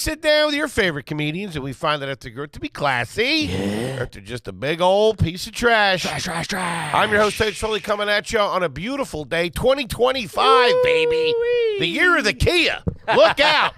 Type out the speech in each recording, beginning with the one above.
Sit down with your favorite comedians, and we find that if they're good to be classy, or if they're just a big old piece of trash. Trash. I'm your host, 𝘲𝙧 Foley, coming at you on a beautiful day, 2025, baby. The year of the Kia. Look out.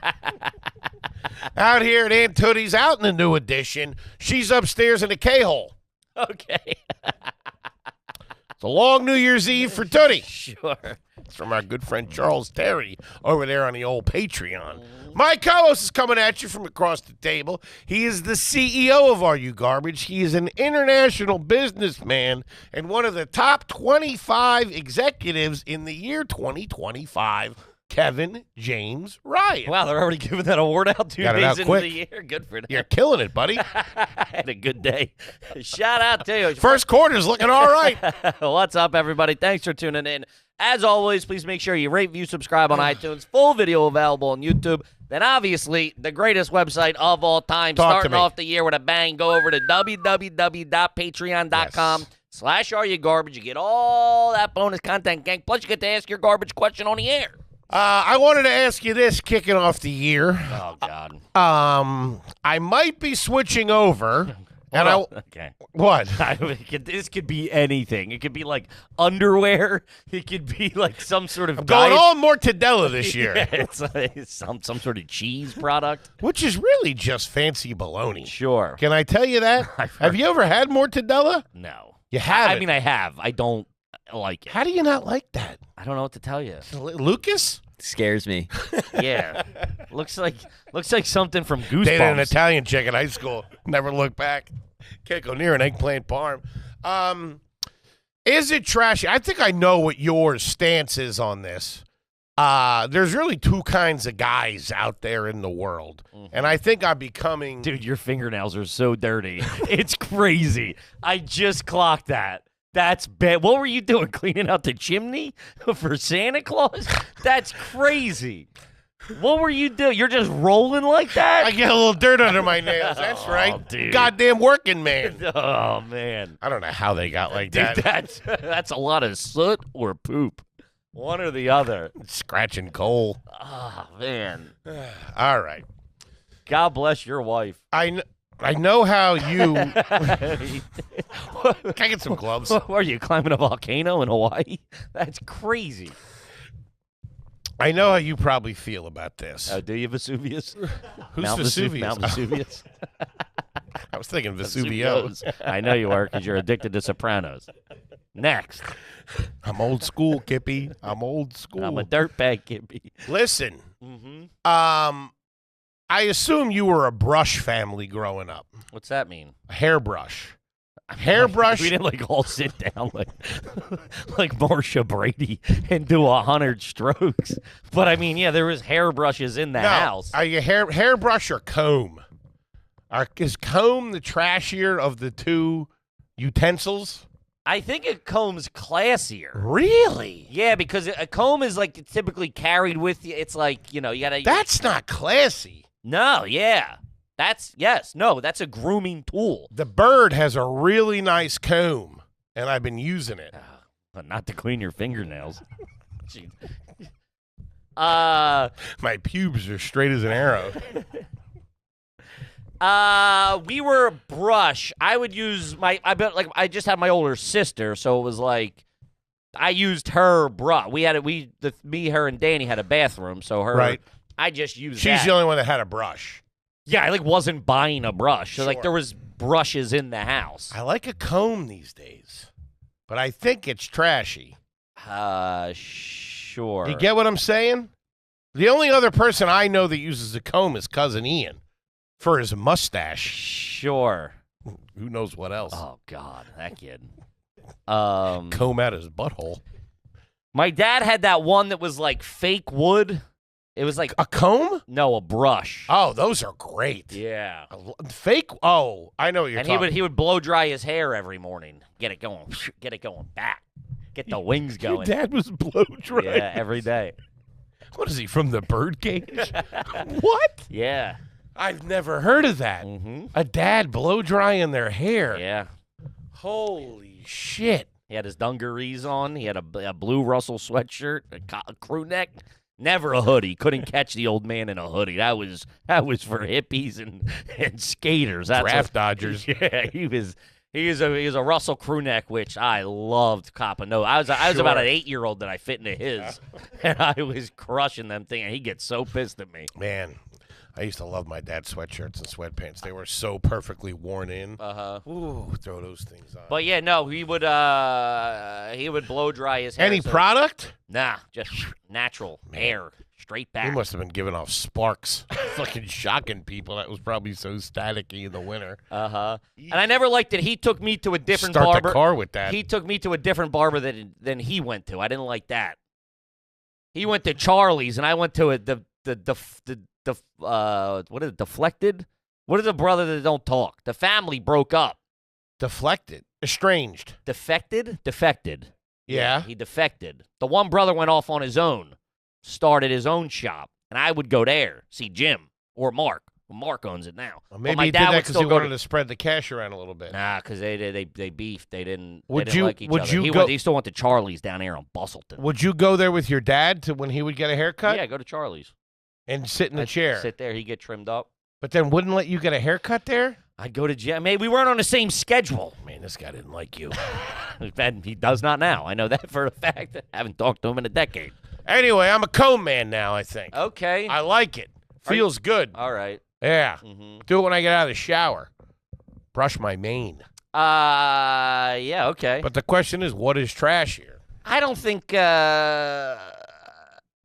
Out here at Aunt Tootie's, out in the new edition. She's upstairs in the K-hole. Okay. It's a long New Year's Eve for Tootie. Sure. It's from our good friend Charles Terry over there on the old Patreon. My co-host is coming at you from across the table. He is the CEO of Are You Garbage. He is an international businessman and one of the top 25 executives in the year 2025. Kevin James Ryan. Wow, they're already giving that award out 2 days into the year. Good for them. You're killing it, buddy. I had a good day. Shout out to you. First quarter's looking all right. What's up, everybody? Thanks for tuning in. As always, please make sure you rate, view, subscribe on iTunes. Full video available on YouTube. Then, obviously, the greatest website of all time, starting off the year with a bang. Go over to www.patreon.com/areyougarbage. You get all that bonus content, gang. Plus, you get to ask your garbage question on the air. I wanted to ask you this kicking off the year. Oh, God. I might be switching over. And okay. What? This could be anything. It could be like underwear. It could be like some sort of going all mortadella this year. Yeah, it's some sort of cheese product, which is really just fancy bologna. Sure. Can I tell you that? Have you ever had mortadella? No. You haven't? I mean, I have. I don't like it. How do you not like that? I don't know what to tell you. Lucas? Scares me. Yeah. Looks like something from Goosebumps. Dated an Italian chick in high school. Never looked back. Can't go near an eggplant parm. Is it trashy? I think I know what your stance is on this. There's really two kinds of guys out there in the world. And I think I'm becoming... Dude, your fingernails are so dirty. It's crazy. I just clocked that. That's bad. What were you doing, cleaning out the chimney for Santa Claus? That's crazy. What were you doing? You're just rolling like that? I get a little dirt under my nails. That's right. Dude. Goddamn working man. Oh, man. I don't know how they got like Dude, that. That's a lot of soot or poop. One or the other. Scratching coal. Oh, man. All right. God bless your wife. I know how you... Can I get some gloves? What, are you climbing a volcano in Hawaii? That's crazy. I know how you probably feel about this. Oh, do you, Vesuvius? Who's Mount Vesuvius? Mount Vesuvius. I was thinking Vesuvio. I know you are because you're addicted to Sopranos. Next. I'm old school, Kippy. I'm old school. I'm a dirtbag, Kippy. Listen. I assume you were a brush family growing up. What's that mean? A hairbrush. Hairbrush. We didn't all sit down like Marcia Brady and do 100 strokes. But I mean, yeah, there was hairbrushes in the house. Are you hairbrush or comb? Is comb the trashier of the two utensils? I think a comb's classier. Really? Yeah, because a comb is like typically carried with you. It's like, you gotta. That's not classy. No, yeah. That's a grooming tool. The Bird has a really nice comb, and I've been using it. But not to clean your fingernails. My pubes are straight as an arrow. We were brush. I would use I just had my older sister, so it was like I used her brush. Me, her, and Danny had a bathroom, so her. Right. I just used. She's the only one that had a brush. Yeah, I wasn't buying a brush. So there was brushes in the house. I like a comb these days, but I think it's trashy. Sure. You get what I'm saying? The only other person I know that uses a comb is Cousin Ian for his mustache. Sure. Who knows what else? Oh, God, that kid. Comb out his butthole. My dad had that one that was like fake wood. It was like a comb? No, a brush. Oh, those are great. Yeah. Fake? Oh, I know what you're talking. And he would blow dry his hair every morning. Get it going back. Get the wings going. Your dad was blow drying. Yeah, every day. What is he, from the birdcage? What? Yeah. I've never heard of that. A dad blow drying their hair. Yeah. Holy shit. He had his dungarees on. He had a blue Russell sweatshirt, a crew neck. Never a hoodie. Couldn't catch the old man in a hoodie. That was for hippies and skaters. That's Draft dodgers. Yeah, he was a Russell crew neck, which I loved copping. No, I was about an 8-year-old that I fit into his, and I was crushing them thing. And he gets so pissed at me. Man, I used to love my dad's sweatshirts and sweatpants. They were so perfectly worn in. Ooh, throw those things on. But yeah, no, he would blow dry his hair. Any product? Nah, just natural hair, straight back. He must have been giving off sparks, fucking shocking people. That was probably so staticky in the winter. And I never liked it. He took me to a different Start barber. the car with that. He took me to a different barber than he went to. I didn't like that. He went to Charlie's, and I went to what is it? Deflected? What is a brother that don't talk? The family broke up. Deflected. Estranged. Defected. Yeah. He defected. The one brother went off on his own, started his own shop, and I would go there, see Jim or Mark. Well, Mark owns it now. Well, maybe my he did dad that would because still he go wanted to spread the cash around a little bit. Nah, because they beefed. They didn't like each would other. you He still went to Charlie's down here on Bustleton. Would you go there with your dad to when he would get a haircut? Yeah, go to Charlie's. And sit in the chair. Sit there. He'd get trimmed up. But then wouldn't let you get a haircut there? I'd go to Jim. Maybe we weren't on the same schedule. Man, this guy didn't like you. And he does not now. I know that for a fact. I haven't talked to him in a decade. Anyway, I'm a comb man now, I think. Okay. I like it. Feels good. All right. Yeah. Do it when I get out of the shower. Brush my mane. Yeah, okay. But the question is, what is trashier? I don't think,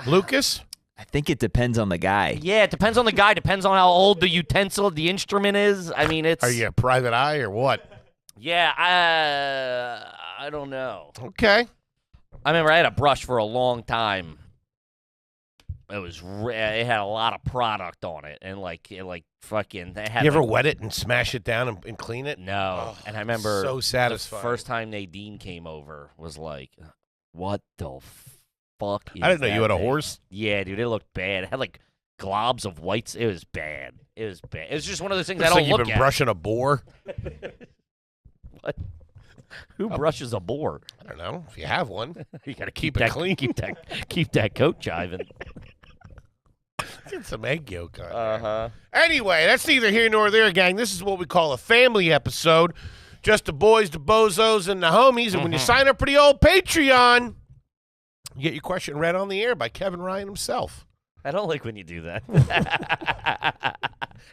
Lucas? I think it depends on the guy. Yeah, it depends on the guy. Depends on how old the utensil, the instrument is. I mean, it's... Are you a private eye or what? Yeah, I don't know. Okay. I remember I had a brush for a long time. It had a lot of product on it, and fucking. It had You ever wet it and smash it down and clean it? No. Oh, and I remember so satisfying. the first time Nadine came over was like, what the fuck is I didn't know you had a thing? horse. Yeah, dude, it looked bad. It had like globs of whites. It was bad. It was bad. It was just one of those things I Looks don't like you've look been at. brushing a boar. What? Who brushes a boar? I don't know. If you have one, You gotta keep it that clean. Keep that coat jiving. Get some egg yolk on Uh-huh. there. Anyway, that's neither here nor there, gang. This is what we call a family episode. Just the boys, the bozos, and the homies. And when you sign up for the old Patreon, you get your question read on the air by Kevin Ryan himself. I don't like when you do that.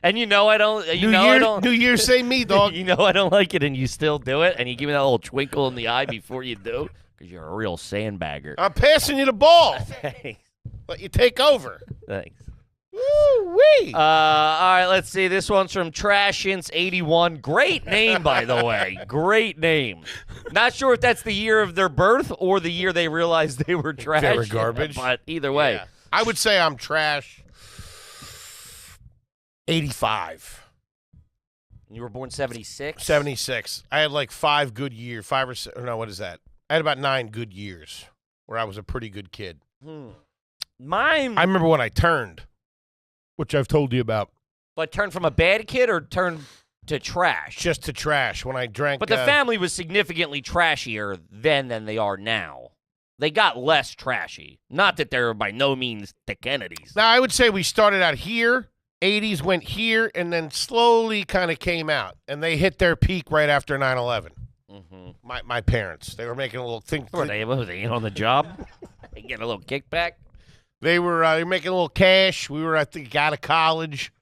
And I don't. I don't. New Year, say me, dog. I don't like it, and you still do it, and you give me that little twinkle in the eye before you do, because you're a real sandbagger. I'm passing you the ball. Thanks. Let you take over. Thanks. Woo-wee. All right, let's see. This one's from Trashins81. Great name, by the way. Great name. Not sure if that's the year of their birth or the year they realized they were trash. They were garbage. But either way. Yeah. I would say I'm trash 85. You were born 76? 76. I had like 5 good years. 5 or 6. No, what is that? I had about 9 good years where I was a pretty good kid. Mine. I remember when I turned, which I've told you about. But turned from a bad kid or turned to trash? Just to trash when I drank. But the family was significantly trashier then than they are now. They got less trashy. Not that they're by no means the Kennedys. Now, I would say we started out here, 80s went here, and then slowly kind of came out. And they hit their peak right after 9/11. My parents. They were making a little thing. Were they in on the job? They get a little kickback? They were making a little cash. We were, I think, out of college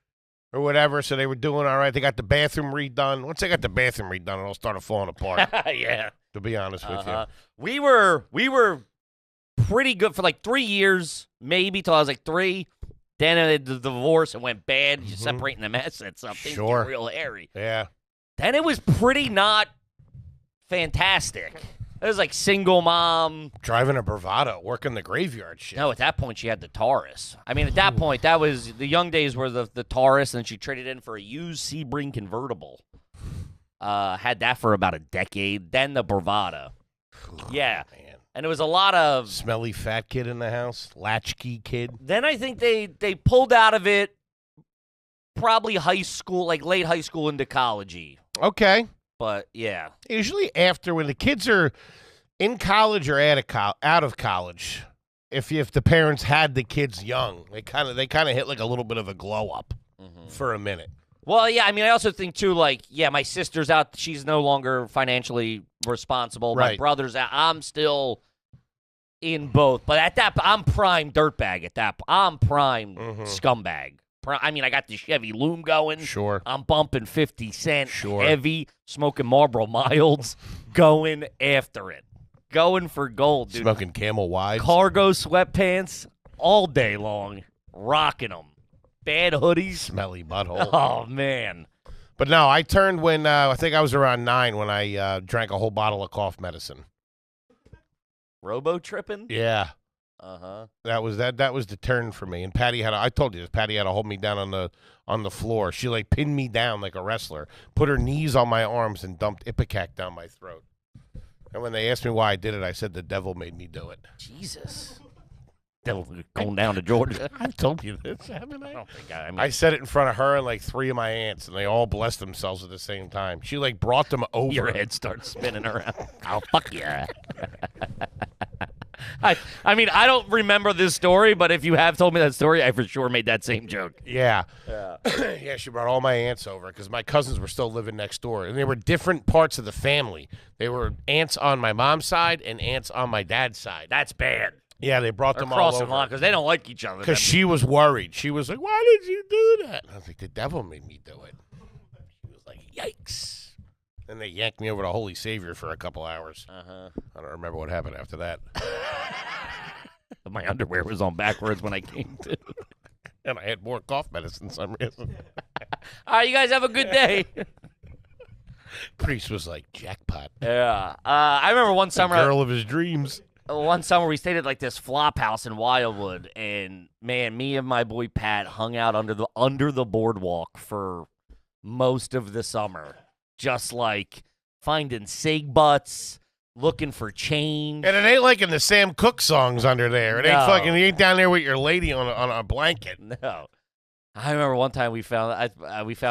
or whatever, so they were doing all right. They got the bathroom redone. Once they got the bathroom redone, it all started falling apart, Yeah. to be honest with you. We were pretty good for like 3 years, maybe till I was like 3. Then the divorce and went bad. You're separating the mess. That's something Sure. real hairy. Yeah. Then it was pretty not fantastic. It was like single mom. Driving a Bravado, working the graveyard shit. No, at that point she had the Taurus. I mean, at that point, that was the young days were the Taurus, and she traded in for a used Sebring convertible. Had that for about a decade. Then the Bravado. Yeah. Man. And it was a lot of Smelly fat kid in the house, latchkey kid. Then I think they pulled out of it probably high school, like late high school into college-y. Okay. But, yeah. Usually after when the kids are in college or out of college, if the parents had the kids young, they kind of hit like a little bit of a glow up for a minute. Well, yeah, I mean, I also think, too, like, yeah, my sister's out. She's no longer financially responsible. My Right. brother's out. I'm still in both. But at that, I'm prime dirtbag at that. I'm prime scumbag. I mean, I got the Chevy Loom going. Sure. I'm bumping 50 Cent Sure. heavy, smoking Marlboro Milds, going after it. Going for gold, dude. Smoking Camel Wides. Cargo sweatpants all day long, rocking them. Bad hoodies. Smelly butthole. Oh, man. But no, I turned when I think I was around 9 when I drank a whole bottle of cough medicine. Robo tripping? Yeah. Uh-huh. That was the turn for me. And Patty I told you this, Patty had to hold me down on the floor. She like pinned me down like a wrestler, put her knees on my arms and dumped Ipecac down my throat. And when they asked me why I did it, I said the devil made me do it. Jesus. Devil going down to Georgia. I've told you this, haven't I? I don't think I mean, I said it in front of her and like 3 of my aunts, and they all blessed themselves at the same time. She like brought them over. your head starts spinning around. Oh, fuck yeah. I mean, I don't remember this story, but if you have told me that story, I for sure made that same joke. Yeah. Yeah, she brought all my aunts over because my cousins were still living next door. And they were different parts of the family. They were aunts on my mom's side and aunts on my dad's side. That's bad. Yeah, they brought them all Crossing over. line because they don't like each other. Because she was worried. She was like, why did you do that? And I was like, the devil made me do it. She was like, yikes. And they yanked me over to Holy Savior for a couple hours. Uh-huh. I don't remember what happened after that. My underwear was on backwards when I came to. And I had more cough medicine for some reason. All right, you guys have a good day. Priest was like, jackpot. Yeah. I remember one summer. Girl of his dreams. One summer we stayed at like this flop house in Wildwood, and man, me and my boy Pat hung out under the boardwalk for most of the summer, just like finding sig butts, looking for change. And it ain't like in the Sam Cooke songs under there. It ain't No. fucking. You ain't down there with your lady on a blanket. No, I remember one time we found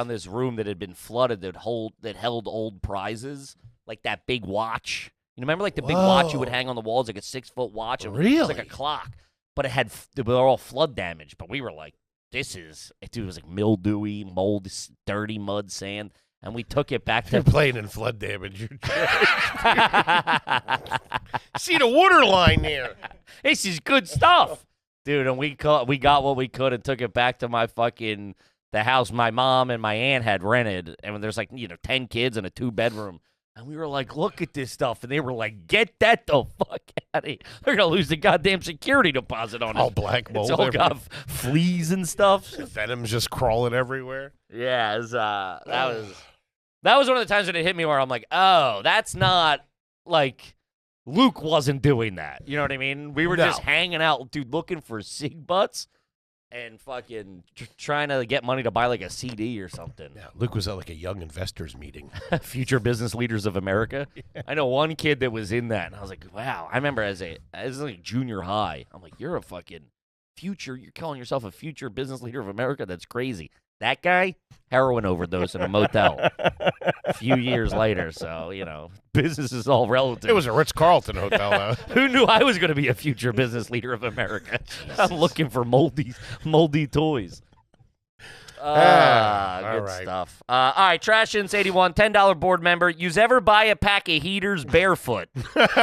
this room that had been flooded that held old prizes, like that big watch. You remember like the big watch you would hang on the walls, like a 6-foot watch? It was like a clock. But they were all flood damaged. But we were like, it was like mildewy, mold, dirty mud, sand. And we took it back You're to playing in flood damage. See the water line there. This is good stuff. Dude, and we got what we could and took it back to the house my mom and my aunt had rented. And there's like, 10 kids in a 2-bedroom. And we were like, look at this stuff. And they were like, get that the fuck out of here. They're going to lose the goddamn security deposit on it. All black mold. It's all got fleas and stuff. Venom's just crawling everywhere. Yeah, that was one of the times when it hit me where I'm like, oh, that's not, like, Luke wasn't doing that. You know what I mean? We were just hanging out, dude, looking for sig butts and fucking trying to get money to buy, like, a CD or something. Yeah, Luke was at, like, a young investors meeting. Future business leaders of America. Yeah. I know one kid that was in that, and I was like, wow. I remember as like junior high, I'm like, you're calling yourself a future business leader of America? That's crazy. That guy, heroin overdose in a motel a few years later. So, business is all relative. It was a Ritz-Carlton hotel, though. Who knew I was going to be a future business leader of America? I'm looking for moldy toys. Good right. stuff. All right, Trash Ins 81, $10 board member. Yous ever buy a pack of heaters barefoot? That's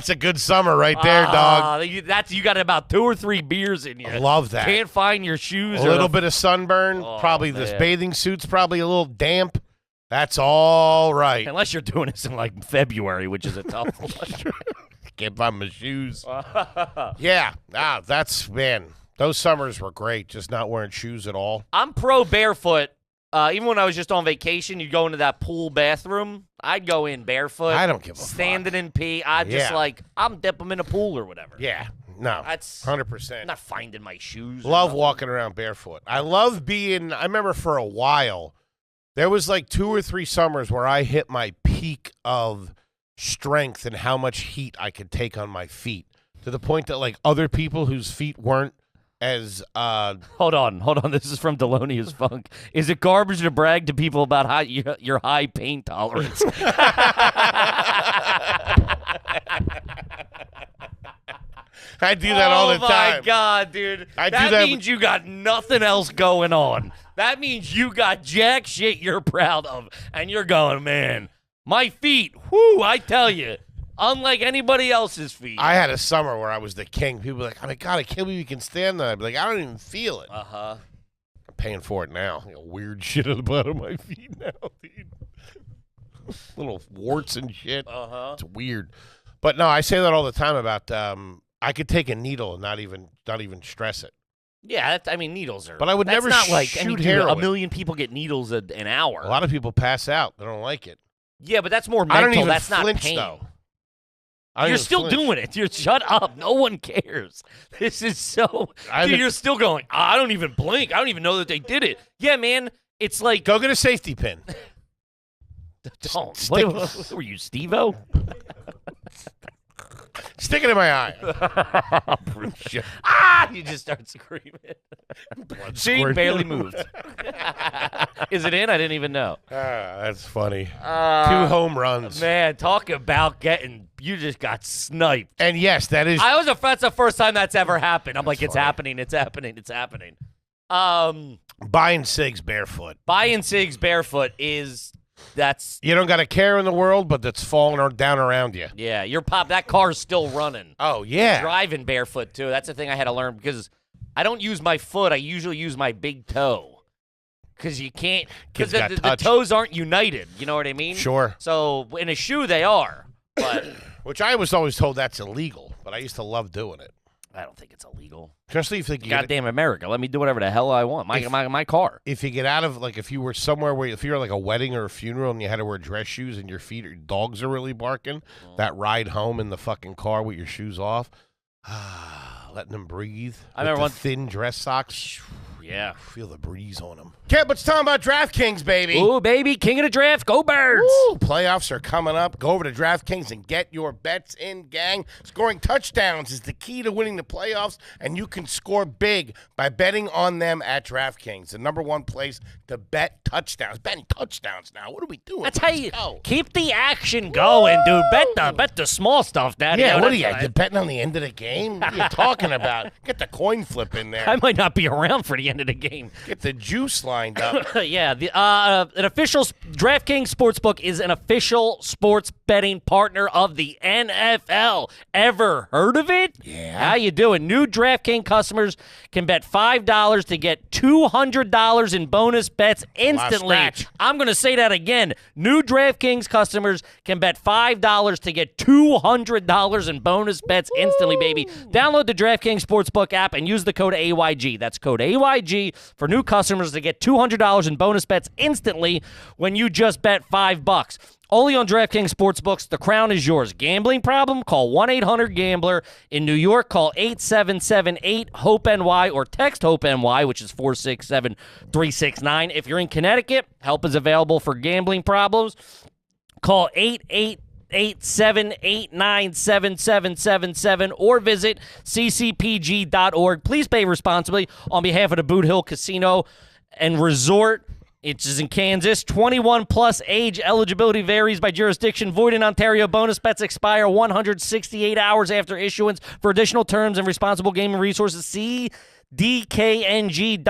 a good summer right there, dog. You got about 2 or 3 beers in you. I love that. Can't find your shoes. A little bit of sunburn. Probably this bathing suit's probably a little damp. That's all right. Unless you're doing this in like February, which is a tough one. Can't find my shoes. Yeah. Man. Those summers were great, just not wearing shoes at all. I'm pro barefoot. Even when I was just on vacation, you'd go into that pool bathroom. I'd go in barefoot. I don't give a standing fuck. in pee. I'm just like, I'm dip them in a pool or whatever. Yeah, no, that's 100%. I'm not finding my shoes. Love walking around barefoot. I remember for a while, there was like 2 or 3 summers where I hit my peak of strength and how much heat I could take on my feet, to the point that like other people whose feet weren't as hold on, this is from Delonious Funk. Is it garbage to brag to people about your high pain tolerance? I do that all the time. Oh, my God, dude. I do that that means you got nothing else going on. That means you got jack shit you're proud of. And you're going, man, my feet, whoo, I tell you, unlike anybody else's feet. I had a summer where I was the king. People were like, oh, my God, I can't believe you can stand that. I'd be like, I don't even feel it. Uh-huh. I'm paying for it now. Weird shit on the bottom of my feet now, dude. Little warts and shit. Uh-huh. It's weird. But no, I say that all the time about I could take a needle and not even stress it. Yeah, needles are. But I would that's never not like shoot dude, heroin. a million people get needles an hour. A lot of people pass out. They don't like it. Yeah, but that's more mental. I don't even that's flinch, not pain. though. I don't You're even still flinch. doing it. You're shut up. No one cares. This is so. I Dude, you're still going. I don't even blink. I don't even know that they did it. Yeah, man. It's like Go get a safety pin. don't. Stick- What were you, Steve-O? Stick it in my eye. Shit. Ah! You just start screaming. Blood See, squirt. barely moved. Is it in? I didn't even know. That's funny. 2 home runs. Man, talk about getting. You just got sniped. And yes, that is. That's the first time that's ever happened. I'm like, it's funny. happening. It's happening. It's happening. Buying cigs barefoot. Buying cigs barefoot is. That's You don't got a care in the world, but that's falling down around you. yeah. Your that car's still running. Oh, yeah. Driving barefoot too. That's the thing I had to learn because I don't use my foot. I usually use my big toe because you can't because Kid's got the touch. toes aren't united. You know what I mean? Sure. So in a shoe they are, but Which I was always told that's illegal, but I used to love doing it. I don't think it's illegal. Especially if you get, Goddamn America, let me do whatever the hell I want. My car. if you get out of, like, if you were somewhere where, if you were like a wedding or a funeral and you had to wear dress shoes and your dogs are really barking, that ride home in the fucking car with your shoes off, letting them breathe. I remember with one- the thin dress socks. Yeah. Feel the breeze on them. Kip, let's talk about DraftKings, baby. Ooh, baby, king of the draft, go Birds! Woo, playoffs are coming up. Go over to DraftKings and get your bets in, gang. Scoring touchdowns is the key to winning the playoffs, and you can score big by betting on them at DraftKings, the #1 place to bet touchdowns. Betting touchdowns now. What are we doing? That's how you Let's go. keep the action going, dude. Bet the small stuff, Daddy. Yeah, what are that's you? right. You betting on the end of the game? What are you talking about? Get the coin flip in there. I might not be around for the end of the game. Get the juice lined up. Yeah, an official DraftKings Sportsbook is an official sports betting partner of the NFL. Ever heard of it? Yeah. How you doing? New DraftKings customers can bet $5 to get $200 in bonus bets instantly. scratch. I'm going to say that again. New DraftKings customers can bet $5 to get $200 in bonus bets instantly, baby. Download the DraftKings Sportsbook app and use the code AYG. That's code AYG for new customers to get $200 in bonus bets instantly when you just bet $5. Only on DraftKings Sportsbooks. The crown is yours. Gambling problem? Call 1-800-GAMBLER. In New York, call 877-8-HOPE-NY or text HOPE-NY, which is 467-369. If you're in Connecticut, help is available for gambling problems. Call 888-789-7777 or visit ccpg.org. Please pay responsibly on behalf of the Boot Hill Casino and Resort. It is in Kansas. 21 plus age. Eligibility varies by jurisdiction. Void in Ontario. Bonus bets expire 168 hours after issuance. For additional terms and responsible gaming resources, see dkng.co/audio.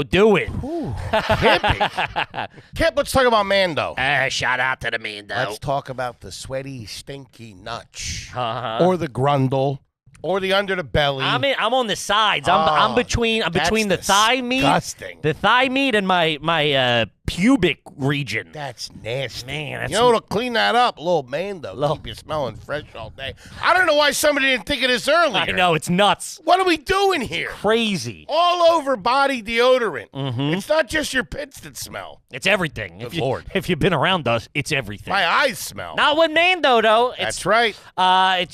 Do it. Hippie. Kip, let's talk about Mando. Shout out to the man, though. Let's talk about the sweaty, stinky nutch. Uh-huh. Or the grundle. Or the under the belly. I'm on the sides. I'm between the thigh meat, disgusting. the thigh meat, and my pubic region. That's nasty. Man, that's you know what'll clean that up? A little Mando. Keep you smelling fresh all day. I don't know why somebody didn't think of this earlier. I know, it's nuts. What are we doing here? Crazy. All over body deodorant. Mm-hmm. It's not just your pits that smell. It's everything. Good Lord. If you've been around us, it's everything. My eyes smell. Not with Mando, though. That's right.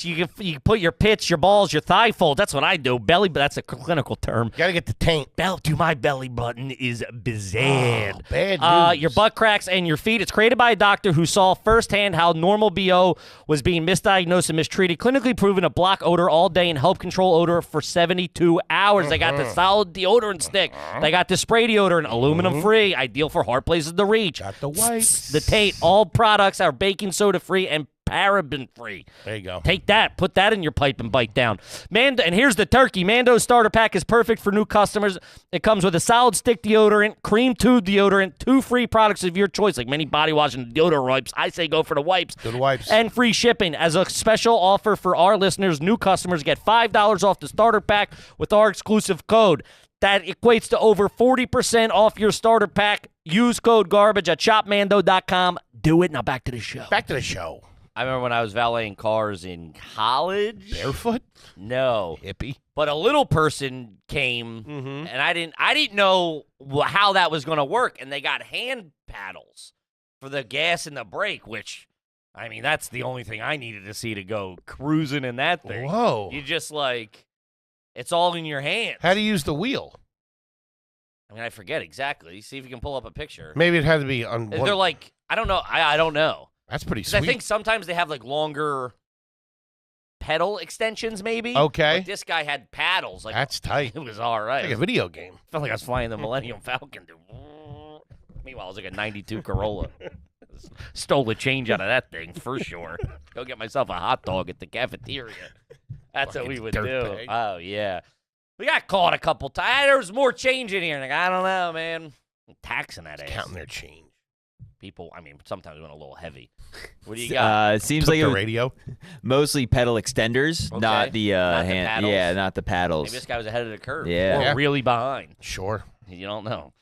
You can put your pits, your balls, your thigh folds. That's what I do. Belly, but that's a clinical term. Got to get the taint. Dude, my belly button is bizarre. Bad news. Your butt cracks and your feet. It's created by a doctor who saw firsthand how normal BO was being misdiagnosed and mistreated. Clinically proven to block odor all day and help control odor for 72 hours. They got the solid deodorant stick. They got the spray deodorant, aluminum free, ideal for hard places to reach. Got the wipes. The taint. All products are baking soda free and paraben-free. There you go. Take that. Put that in your pipe and bite down. And here's the turkey. Mando's starter pack is perfect for new customers. It comes with a solid stick deodorant, cream tube deodorant, 2 free products of your choice, like many body wash and deodorant wipes. I say go for the wipes. Good wipes. And free shipping. As a special offer for our listeners, new customers get $5 off the starter pack with our exclusive code. That equates to over 40% off your starter pack. Use code GARBAGE at shopmando.com. Do it. Now back to the show. Back to the show. I remember when I was valeting cars in college. Barefoot? No. Hippie. But a little person came, and I didn't know how that was going to work, and they got hand paddles for the gas and the brake, which, I mean, that's the only thing I needed to see to go cruising in that thing. Whoa. You just, like, it's all in your hands. How do you use the wheel? I mean, I forget exactly. See if you can pull up a picture. Maybe it had to be on one. They're like, I don't know. I don't know. That's pretty 'Cause sweet. I think sometimes they have, like, longer pedal extensions, maybe. Okay. But this guy had paddles. Like, That's tight. it was all right. Like a video game. Felt like I was flying the Millennium Falcon, dude. Meanwhile, I was like a 92 Corolla. Stole the change out of that thing, for sure. Go get myself a hot dog at the cafeteria. That's what we would do. dirtbag. Oh, yeah. We got caught a couple times. There was more change in here. Like, I don't know, man. I'm taxing that ass. Counting their change. People, I mean, sometimes went a little heavy. What do you got? It seems Took like the it was radio. mostly pedal extenders, Okay. not the Not the hand. paddles? Yeah, not the paddles. Maybe this guy was ahead of the curve. Yeah. Or Yeah. really behind. Sure. You don't know.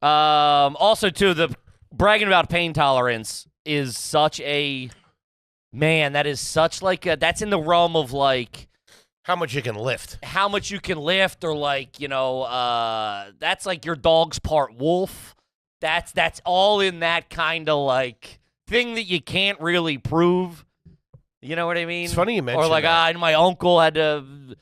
Also, too, the bragging about pain tolerance is such a man. That is such like a, that's in the realm of like How much you can lift. how much you can lift, or like that's like your dog's part wolf. That's all in that kind of like thing that you can't really prove. You know what I mean? It's funny you mentioned Or like that. my uncle had to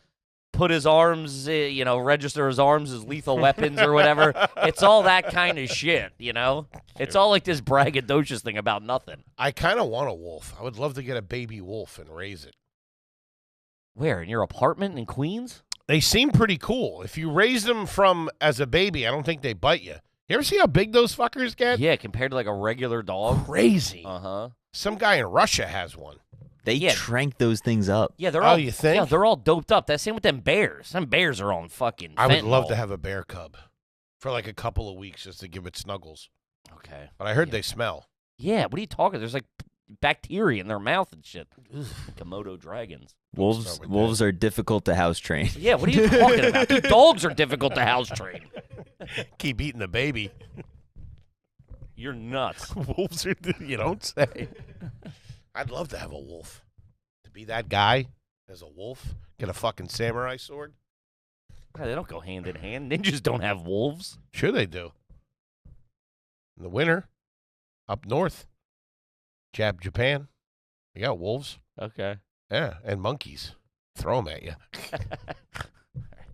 put his arms, register his arms as lethal weapons or whatever. It's all that kind of shit, you know? It's all like this braggadocious thing about nothing. I kind of want a wolf. I would love to get a baby wolf and raise it. Where? In your apartment in Queens? They seem pretty cool. If you raise them from as a baby, I don't think they bite you. You ever see how big those fuckers get? Yeah, compared to like a regular dog. Crazy. Uh-huh. Some guy in Russia has one. They Yeah. crank those things up. Yeah, they're Oh, all. you think? Yeah, they're all doped up. That's same with them bears. Them bears are on fucking. I would love fentanyl. to have a bear cub for like a couple of weeks just to give it snuggles. Okay. But I heard they smell. Yeah, what are you talking? There's like bacteria in their mouth and shit. Komodo dragons. Wolves start with wolves are difficult to house train. Yeah, what are you talking about? Dude, dogs are difficult to house train. Keep eating the baby. You're nuts. Wolves are, you don't say. I'd love to have a wolf. To be that guy as a wolf, get a fucking samurai sword. God, they don't go hand in hand. Ninjas don't have wolves. Sure they do. In the winter, up north, Japan, they got wolves. Okay. Yeah, and monkeys. Throw them at you.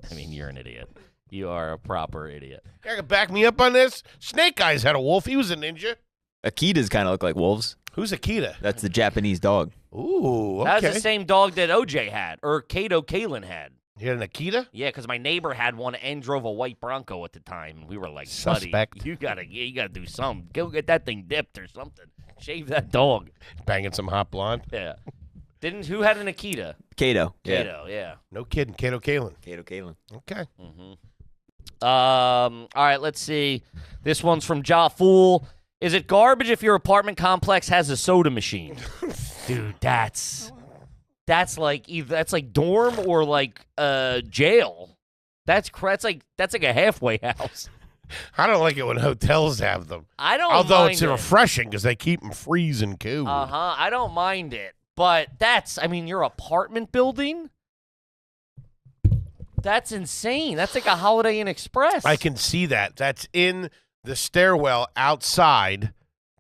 I mean, you're an idiot. You are a proper idiot. You can back me up on this? Snake Eyes had a wolf. He was a ninja. Akitas kind of look like wolves. Who's Akita? That's the Japanese dog. Ooh, okay. That was the same dog that OJ had, or 𝘋𝙬 had. You had an Akita? Yeah, because my neighbor had one and drove a white Bronco at the time. We were like, Suspect. buddy, you gotta do something. Go get that thing dipped or something. Shave that dog. Banging some hot blonde. Yeah. Who had an Akita? Kato. Kato, yeah. No kidding. Kato Kalin. Kato Kalin. Okay. All right, let's see. This one's from Ja Fool. Is it garbage if your apartment complex has a soda machine? Dude, that's like dorm or like jail. That's like a halfway house. I don't like it when hotels have them. I don't Although mind it's it. refreshing because they keep them freezing cool. Uh-huh. I don't mind it. But your apartment building? That's insane. That's like a Holiday Inn Express. I can see that. That's in the stairwell outside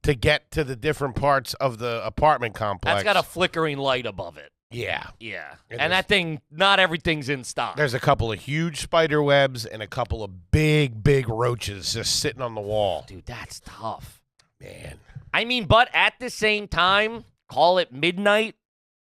to get to the different parts of the apartment complex. That's got a flickering light above it. Yeah. Yeah. It And is. that thing, not everything's in stock. There's a couple of huge spider webs and a couple of big roaches just sitting on the wall. Dude, that's tough. Man. I mean, but at the same time, call it midnight.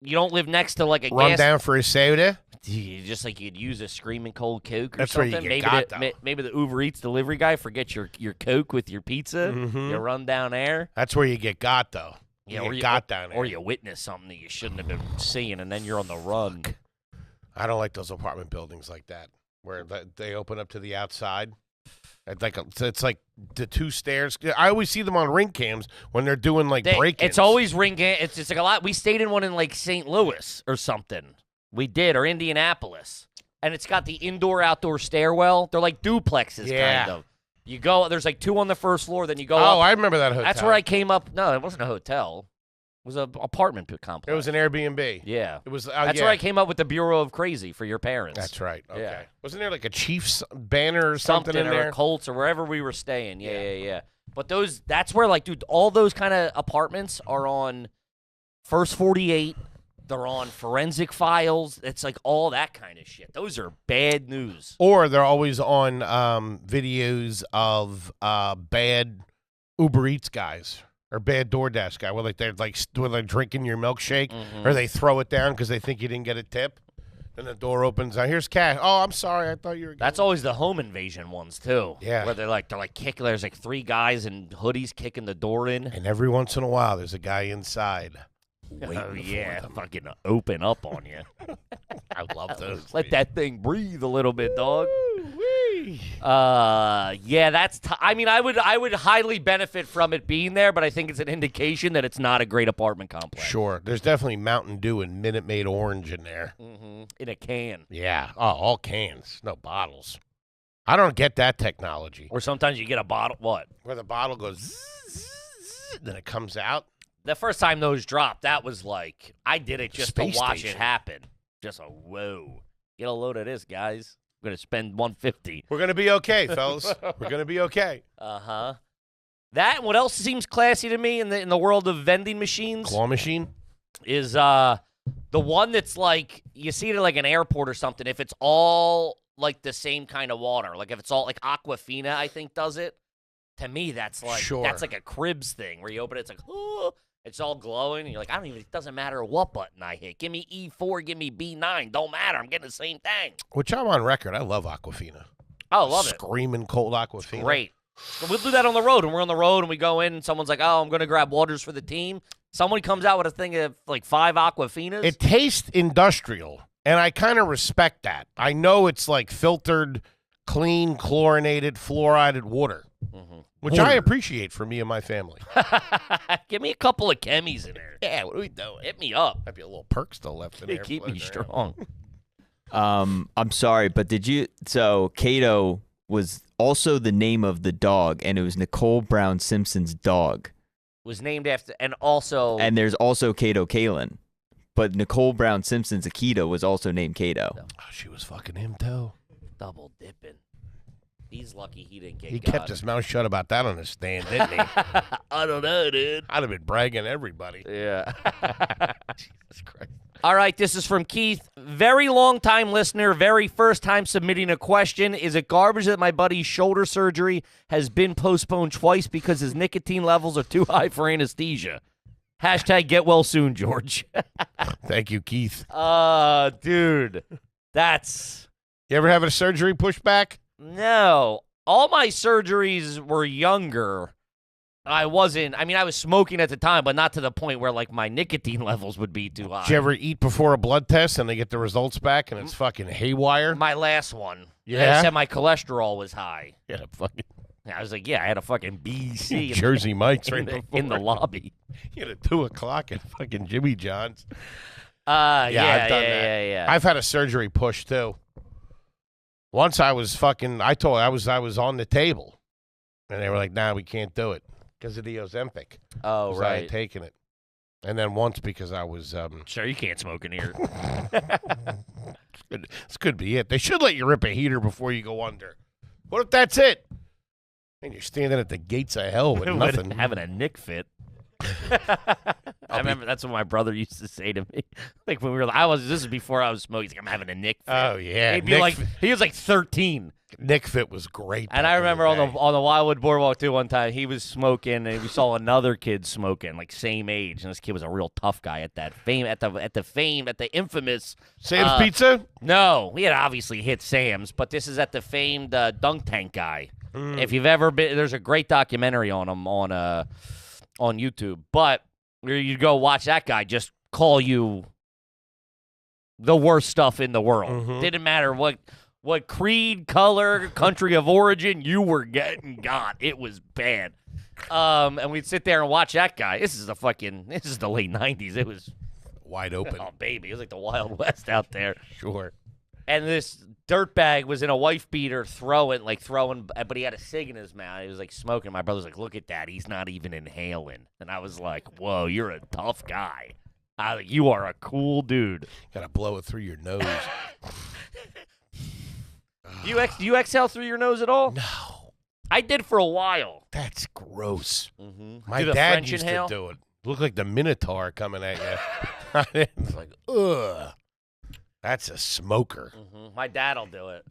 You don't live next to like a Run gas. down for a soda? Just like you'd use a screaming cold Coke or That's where something. you get Maybe the Uber Eats delivery guy forgets your Coke with your pizza. Mhm. You run down there. That's where you get got, though. Yeah, you or got down there. or you witness something that you shouldn't have been seeing, and then you're on the run. I don't like those apartment buildings like that, where they open up to the outside. It's like the two stairs. I always see them on ring cams when they're doing like break-ins. It's always ring cam. It's like a lot. We stayed in one in like St. Louis or something. We did, or Indianapolis, and it's got the indoor-outdoor stairwell. They're like duplexes, kind of. You go. There's like 2 on the first floor. Then you go. Oh, up. I remember that hotel. That's where I came up. No, it wasn't a hotel. It was an apartment complex. It was an Airbnb. Yeah. It was. That's where I came up with the Bureau of Crazy for your parents. That's right. Okay. Yeah. Wasn't there like a Chiefs banner or something in or there? a Colts or wherever we were staying. Yeah. But that's where, like, dude, all those kind of apartments are on First 48. They're on Forensic Files. It's like all that kind of shit. Those are bad news. Or they're always on videos of bad Uber Eats guys or bad DoorDash guy, where they're drinking your milkshake, or they throw it down because they think you didn't get a tip. Then the door opens. Here's cash. Oh, I'm sorry. I thought you were. That's always the home invasion ones too. Yeah. Where they're like kicking. There's like 3 guys in hoodies kicking the door in. And every once in a while, there's a guy inside. Oh yeah, fucking open up on you. I love those. Let that thing breathe a little bit, dog. Woo-wee. Yeah, that's. I mean, I would highly benefit from it being there, but I think it's an indication that it's not a great apartment complex. Sure, there's definitely Mountain Dew and Minute Maid Orange in there. In a can. Yeah, all cans, no bottles. I don't get that technology. Or sometimes you get a bottle. What? Where the bottle goes, zzz, zzz, then it comes out. The first time those dropped, that was like, I did it just Space to watch station. it happen. Just a whoa. Get a load of this, guys. I'm going to spend $150. We're gonna be okay, fellas. We're gonna be okay. Uh-huh. That and what else seems classy to me in the world of vending machines Claw machine. is the one that's like, you see it at like an airport or something, if it's all like the same kind of water. Like if it's all like Aquafina, I think, does it. To me, that's like that's like a Cribs thing where you open it, it's like, oh, it's all glowing, and you're like, it doesn't matter what button I hit. Give me E4, give me B9. Don't matter. I'm getting the same thing. Which I'm on record. I love Aquafina. Oh, love it. Screaming cold Aquafina. Great. So we'll do that on the road. When we're on the road and we go in and someone's like, oh, I'm going to grab waters for the team. Someone comes out with a thing of like 5 Aquafinas. It tastes industrial, and I kind of respect that. I know it's like filtered, clean, chlorinated, fluoridated water, which I appreciate for me and my family. Give me a couple of chemis in there. Yeah, what are we doing? Hit me up. Might be a little perk still left in there. Keep me strong. I'm sorry, but so Kato was also the name of the dog, and it was Nicole Brown Simpson's dog. Was named after, and also. And there's also Kato Kalin. But Nicole Brown Simpson's Akita was also named Kato. Oh, she was fucking him, too. Double dipping. He's lucky he didn't get He got. kept his mouth shut about that on his stand, didn't he? I don't know, dude. I'd have been bragging everybody. Yeah. Jesus Christ. All right, this is from Keith. Very long-time listener, very first time submitting a question. Is it garbage that my buddy's shoulder surgery has been postponed twice because his nicotine levels are too high for anesthesia? Hashtag get well soon, George. Thank you, Keith. Dude, that's... You ever have a surgery pushback? No. All my surgeries were younger. I was smoking at the time, but not to the point where, like, my nicotine levels would be too high. Did you ever eat before a blood test and they get the results back and it's fucking haywire? My last one. Yeah? They said my cholesterol was high. Yeah, fucking I was like, yeah, I had a fucking BC Jersey Mike's right in the before. lobby. You had a 2 o'clock at fucking Jimmy John's. I've I've done that. Yeah. I've had a surgery push, too. Once I was I was on the table. And they were like, nah, we can't do it because of the Ozempic. Oh, 'Cause I right. had taken it. And then once because I was... Sure, you can't smoke in here. This could be it. They should let you rip a heater before you go under. What if that's it? And you're standing at the gates of hell with nothing. Having a nick fit. I remember that's what my brother used to say to me. Like when we were, this is before I was smoking. He's like, I'm having a nick fit. Oh yeah, He'd be like, he was like 13. Nick Fit was great. And I remember on the Wildwood Boardwalk too. One time he was smoking, and we saw another kid smoking, like same age. And this kid was a real tough guy at that at the infamous Sam's Pizza. No, we had obviously hit Sam's, but this is at the famed dunk tank guy. If you've ever been, there's a great documentary on him on YouTube. But Where you go watch that guy just call you the worst stuff in the world. Mhm. Didn't matter what creed, color, country of origin you were getting got. It was bad. And we'd sit there and watch that guy. This is the late 90s. It was Wide open. oh baby, it was like the Wild West out there. Sure. And this dirtbag was in a wife beater throwing, but he had a cig in his mouth. He was like smoking. My brother's like, look at that. He's not even inhaling. And I was like, whoa, you're a tough guy. You are a cool dude. Gotta blow it through your nose. Do you exhale through your nose at all? No. I did for a while. That's gross. Mm-hmm. My Do the dad French used inhale? to do it. Looked like the Minotaur coming at you. It's like, ugh. That's a smoker. Mm-hmm. My dad'll do it.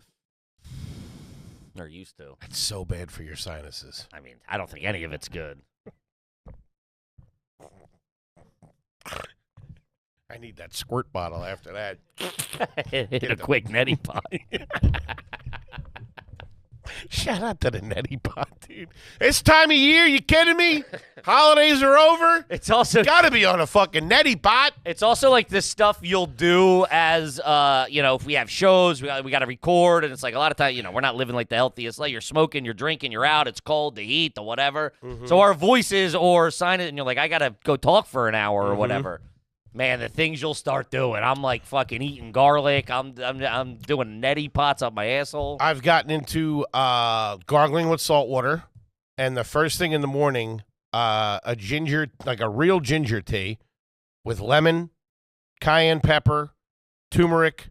Or used to. It's so bad for your sinuses. I mean, I don't think any of it's good. I need that squirt bottle after that. Hit a quick neti pot. Shout out to the neti pot, dude. This time of year, you kidding me? Holidays are over. It's also Gotta be on a fucking neti pot. It's also like this stuff you'll do as, if we have shows, we got to record, and it's like a lot of times, we're not living like the healthiest. Like you're smoking, you're drinking, you're out, it's cold, the heat, the whatever. Mm-hmm. So our voices or sign it, and you're like, I got to go talk for an hour or whatever. Man, the things you'll start doing. I'm like fucking eating garlic. I'm doing neti pots up my asshole. I've gotten into gargling with salt water, and the first thing in the morning, a ginger, like a real ginger tea with lemon, cayenne pepper, turmeric,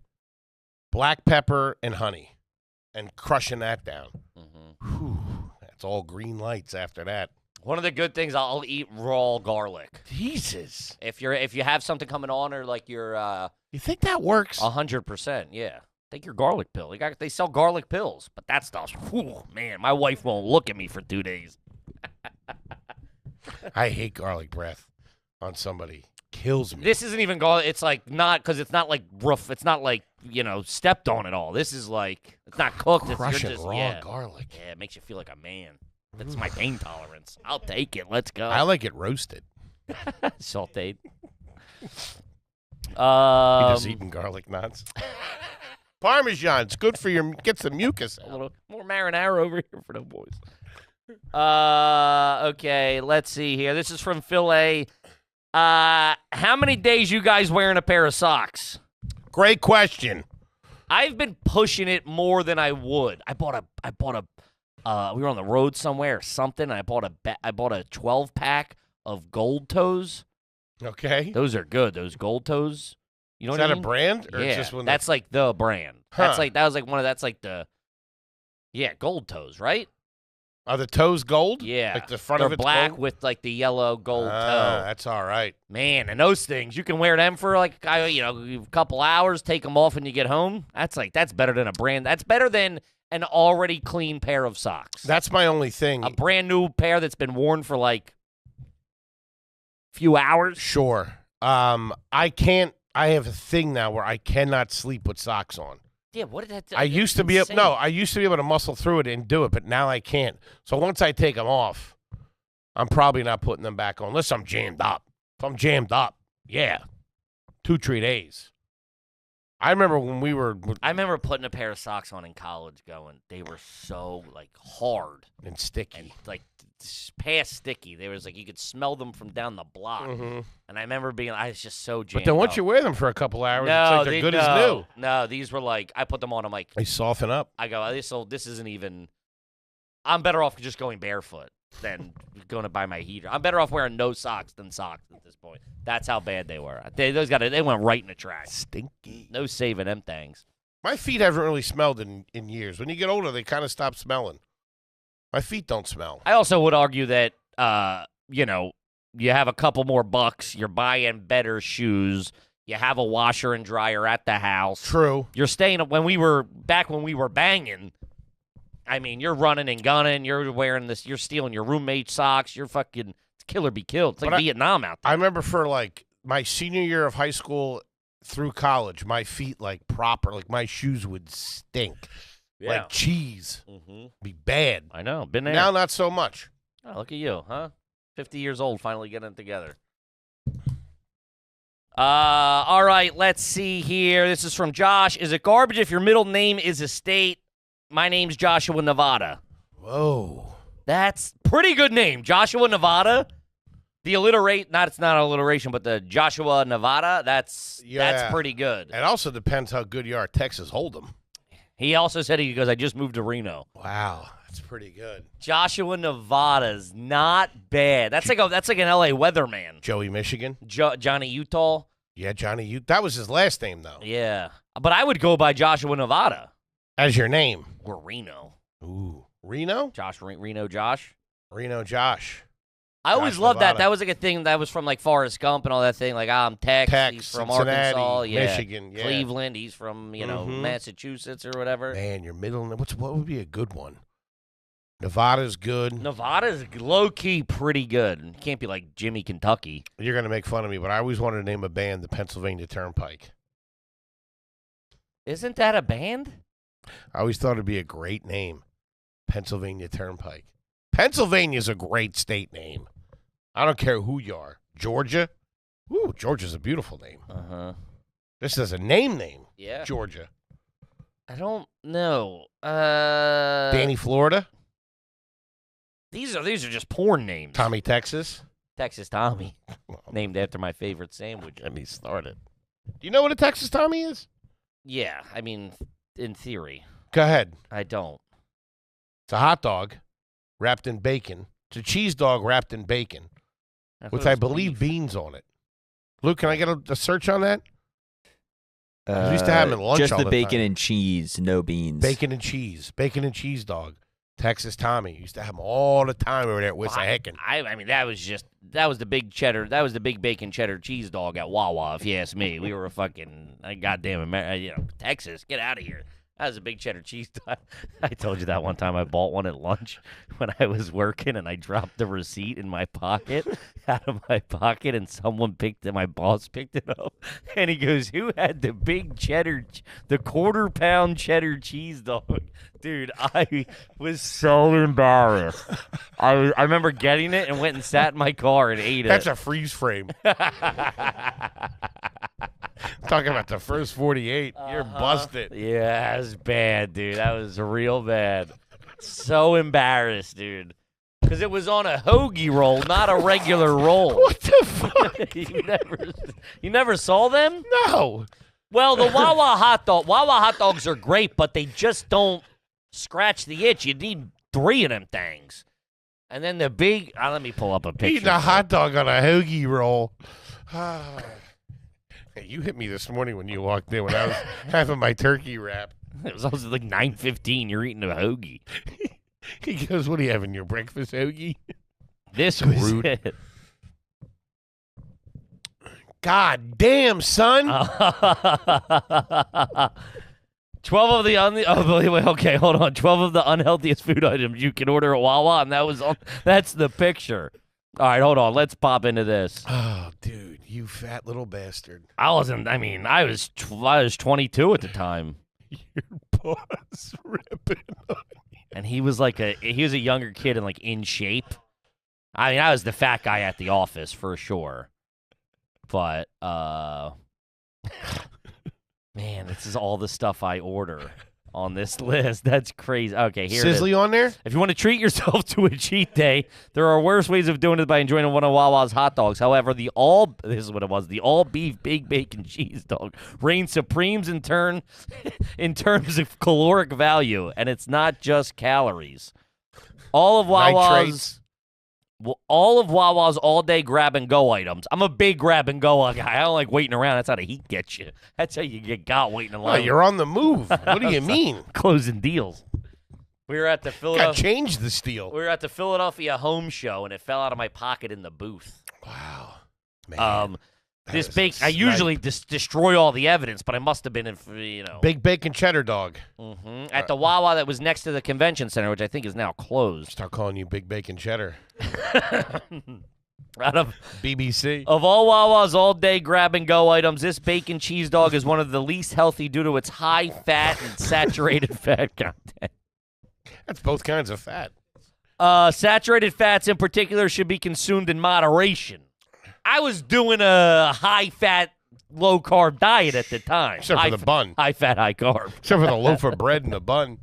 black pepper, and honey, and crushing that down. Mm-hmm. Whew, that's all green lights after that. One of the good things, I'll eat raw garlic. Jesus. If you have something coming on, or like you're You think that works? 100%, yeah. Take your garlic pill. They sell garlic pills, but that stuff's, whew, man, my wife won't look at me for 2 days. I hate garlic breath on somebody. Kills me. This isn't even garlic. It's like not, because it's not like rough. It's not like, stepped on at all. This is like, it's not cooked. Crushing you're just, raw garlic. Yeah, it makes you feel like a man. That's my pain tolerance. I'll take it. Let's go. I like it roasted. Sauteed. He just eating garlic knots. Parmesan. It's good for your, gets the mucus A out. little more marinara over here for the boys. Okay, let's see here. This is from Phil A. How many days you guys wearing a pair of socks? Great question. I've been pushing it more than I would. I bought a we were on the road somewhere or something, and I bought a 12-pack of Gold Toes. Okay. Those are good. Those Gold Toes. You know Is what I that mean? a brand? Or Yeah, it's just one that's like the brand. Huh. Gold Toes, right? Are the toes gold? Yeah. Like the front They're of it's black gold? with like the yellow gold toe. That's all right. Man, and those things, you can wear them for like, a couple hours, take them off when you get home. That's better than a brand. That's better than an already clean pair of socks. That's my only thing. A brand new pair that's been worn for like a few hours. Sure. I have a thing now where I cannot sleep with socks on. Yeah, what did that do? I used to be able to muscle through it and do it, but now I can't. So once I take them off, I'm probably not putting them back on unless I'm jammed up. If I'm jammed up, yeah, 2-3 days. I remember I remember putting a pair of socks on in college going, they were so like hard and sticky. and like past sticky. They was like you could smell them from down the block. And I remember I was just so jammed But then once up. you wear them for a couple hours, no, it's like they're good as new. No, these were like, I put them on, I'm like, They soften up. I go, this isn't even, I'm better off just going barefoot than going to buy my heater. I'm better off wearing no socks than socks at this point. That's how bad they were. They went right in the trash. Stinky. No saving them things. My feet haven't really smelled in years. When you get older, they kind of stop smelling. My feet don't smell. I also would argue that, you have a couple more bucks, you're buying better shoes, you have a washer and dryer at the house. True. You're staying when we were banging. I mean, you're running and gunning. You're wearing this. You're stealing your roommate's socks. You're fucking kill or be killed. It's like Vietnam out there. I remember for like my senior year of high school through college, my feet like my shoes would stink. Like cheese. Be bad. I know. Been there. Now not so much. Oh, look at you, huh? 50 years old, finally getting it together. All right, let's see here. This is from Josh. Is it garbage if your middle name is a state? My name's Joshua, Nevada. Whoa. That's pretty good name. Joshua, Nevada. The it's not an alliteration, but the Joshua, Nevada, that's pretty good. It also depends how good you are at Texas Hold'em. He also said, he goes, I just moved to Reno. Wow, that's pretty good. Joshua, Nevada's not bad. That's like an LA weatherman. Joey, Michigan. Johnny Utah. Yeah, Johnny That was his last name, though. Yeah. But I would go by Joshua, Nevada. As your name. Or Reno. Ooh. Reno? Reno Josh. Reno Josh. I always Josh loved Nevada. that. That was like a thing that was from like Forrest Gump and all that thing. Like, I'm Tex, he's from Cincinnati, Arkansas, Michigan, yeah. Cleveland, he's from, Massachusetts or whatever. Man, your middle name. What would be a good one? Nevada's good. Nevada's low-key pretty good. It can't be like Jimmy Kentucky. You're going to make fun of me, but I always wanted to name a band the Pennsylvania Turnpike. Isn't that a band? I always thought it'd be a great name. Pennsylvania Turnpike. Pennsylvania's a great state name. I don't care who you are. Georgia? Ooh, Georgia's a beautiful name. Uh-huh. This is a name. Yeah. Georgia. I don't know. Danny, Florida? These are just porn names. Tommy, Texas? Texas Tommy. Named after my favorite sandwich. Let me start it. Do you know what a Texas Tommy is? Yeah, I mean, in theory. Go ahead. I don't. It's a hot dog wrapped in bacon. It's a cheese dog wrapped in bacon, with, I believe, beans on it. Luke, can I get a search on that? I used to have them at lunch just all the bacon time. and cheese, no beans. Bacon and cheese. Bacon and cheese dog. Texas Tommy. Used to have them all the time over there at Wissahickon. I mean, that was the big cheddar. That was the big bacon cheddar cheese dog at Wawa, if you ask me. We were a fucking, goddamn, Texas, get out of here. That was a big cheddar cheese dog. I told you that one time I bought one at lunch when I was working, and I dropped the receipt in my pocket, out of my pocket, and my boss picked it up, and he goes, who had the big cheddar, the quarter-pound cheddar cheese dog? Dude, I was so embarrassed. I remember getting it and went and sat in my car and ate it. That's a freeze frame. Talking about the first 48. You're busted. Yeah, that was bad, dude. That was real bad. So embarrassed, dude. Because it was on a hoagie roll, not a regular roll. What the fuck? You never saw them? No. Well, the Wawa hot dogs are great, but they just don't scratch the itch. You need 3 of them things. And then the big, let me pull up a picture. Eating a hot dog on a hoagie roll. Hey, you hit me this morning when you walked in when I was having my turkey wrap. It was also like 9:15. You're eating a hoagie. He goes, what are you having, your breakfast hoagie? This was Rude. it. God damn, son. 12 of the okay, hold on. 12 of the unhealthiest food items you can order at Wawa, and that's the picture. All right, hold on. Let's pop into this. Oh, dude, you fat little bastard. I was 22 at the time. Your boss ripping on you. And he was a younger kid and like in shape. I mean, I was the fat guy at the office for sure. But man, this is all the stuff I order on this list. That's crazy. Okay, here it is. Sizzly on there? If you want to treat yourself to a cheat day, there are worse ways of doing it by enjoying one of Wawa's hot dogs. However, the all beef big bacon cheese dog reigns supreme in terms of caloric value, and it's not just calories. All of Wawa's all-day grab-and-go items. I'm a big grab-and-go guy. I don't like waiting around. That's how the heat gets you. That's how you get got waiting in Oh, line. you're on the move. What do you mean? Closing deals. We were at the Got Philadelphia. change the steel. We were at the Philadelphia home show, and it fell out of my pocket in the booth. Wow. Man. I usually destroy all the evidence, but I must have been in, Big bacon cheddar dog. at the Wawa that was next to the convention center, which I think is now closed. Start calling you big bacon cheddar. Out of BBC. all Wawa's all-day grab-and-go items, this bacon cheese dog is one of the least healthy due to its high fat and saturated fat content. That's both kinds of fat. Saturated fats in particular should be consumed in moderation. I was doing a high-fat low-carb diet at the time. Except for the bun. High fat, high carb. Except for the loaf of bread and the bun.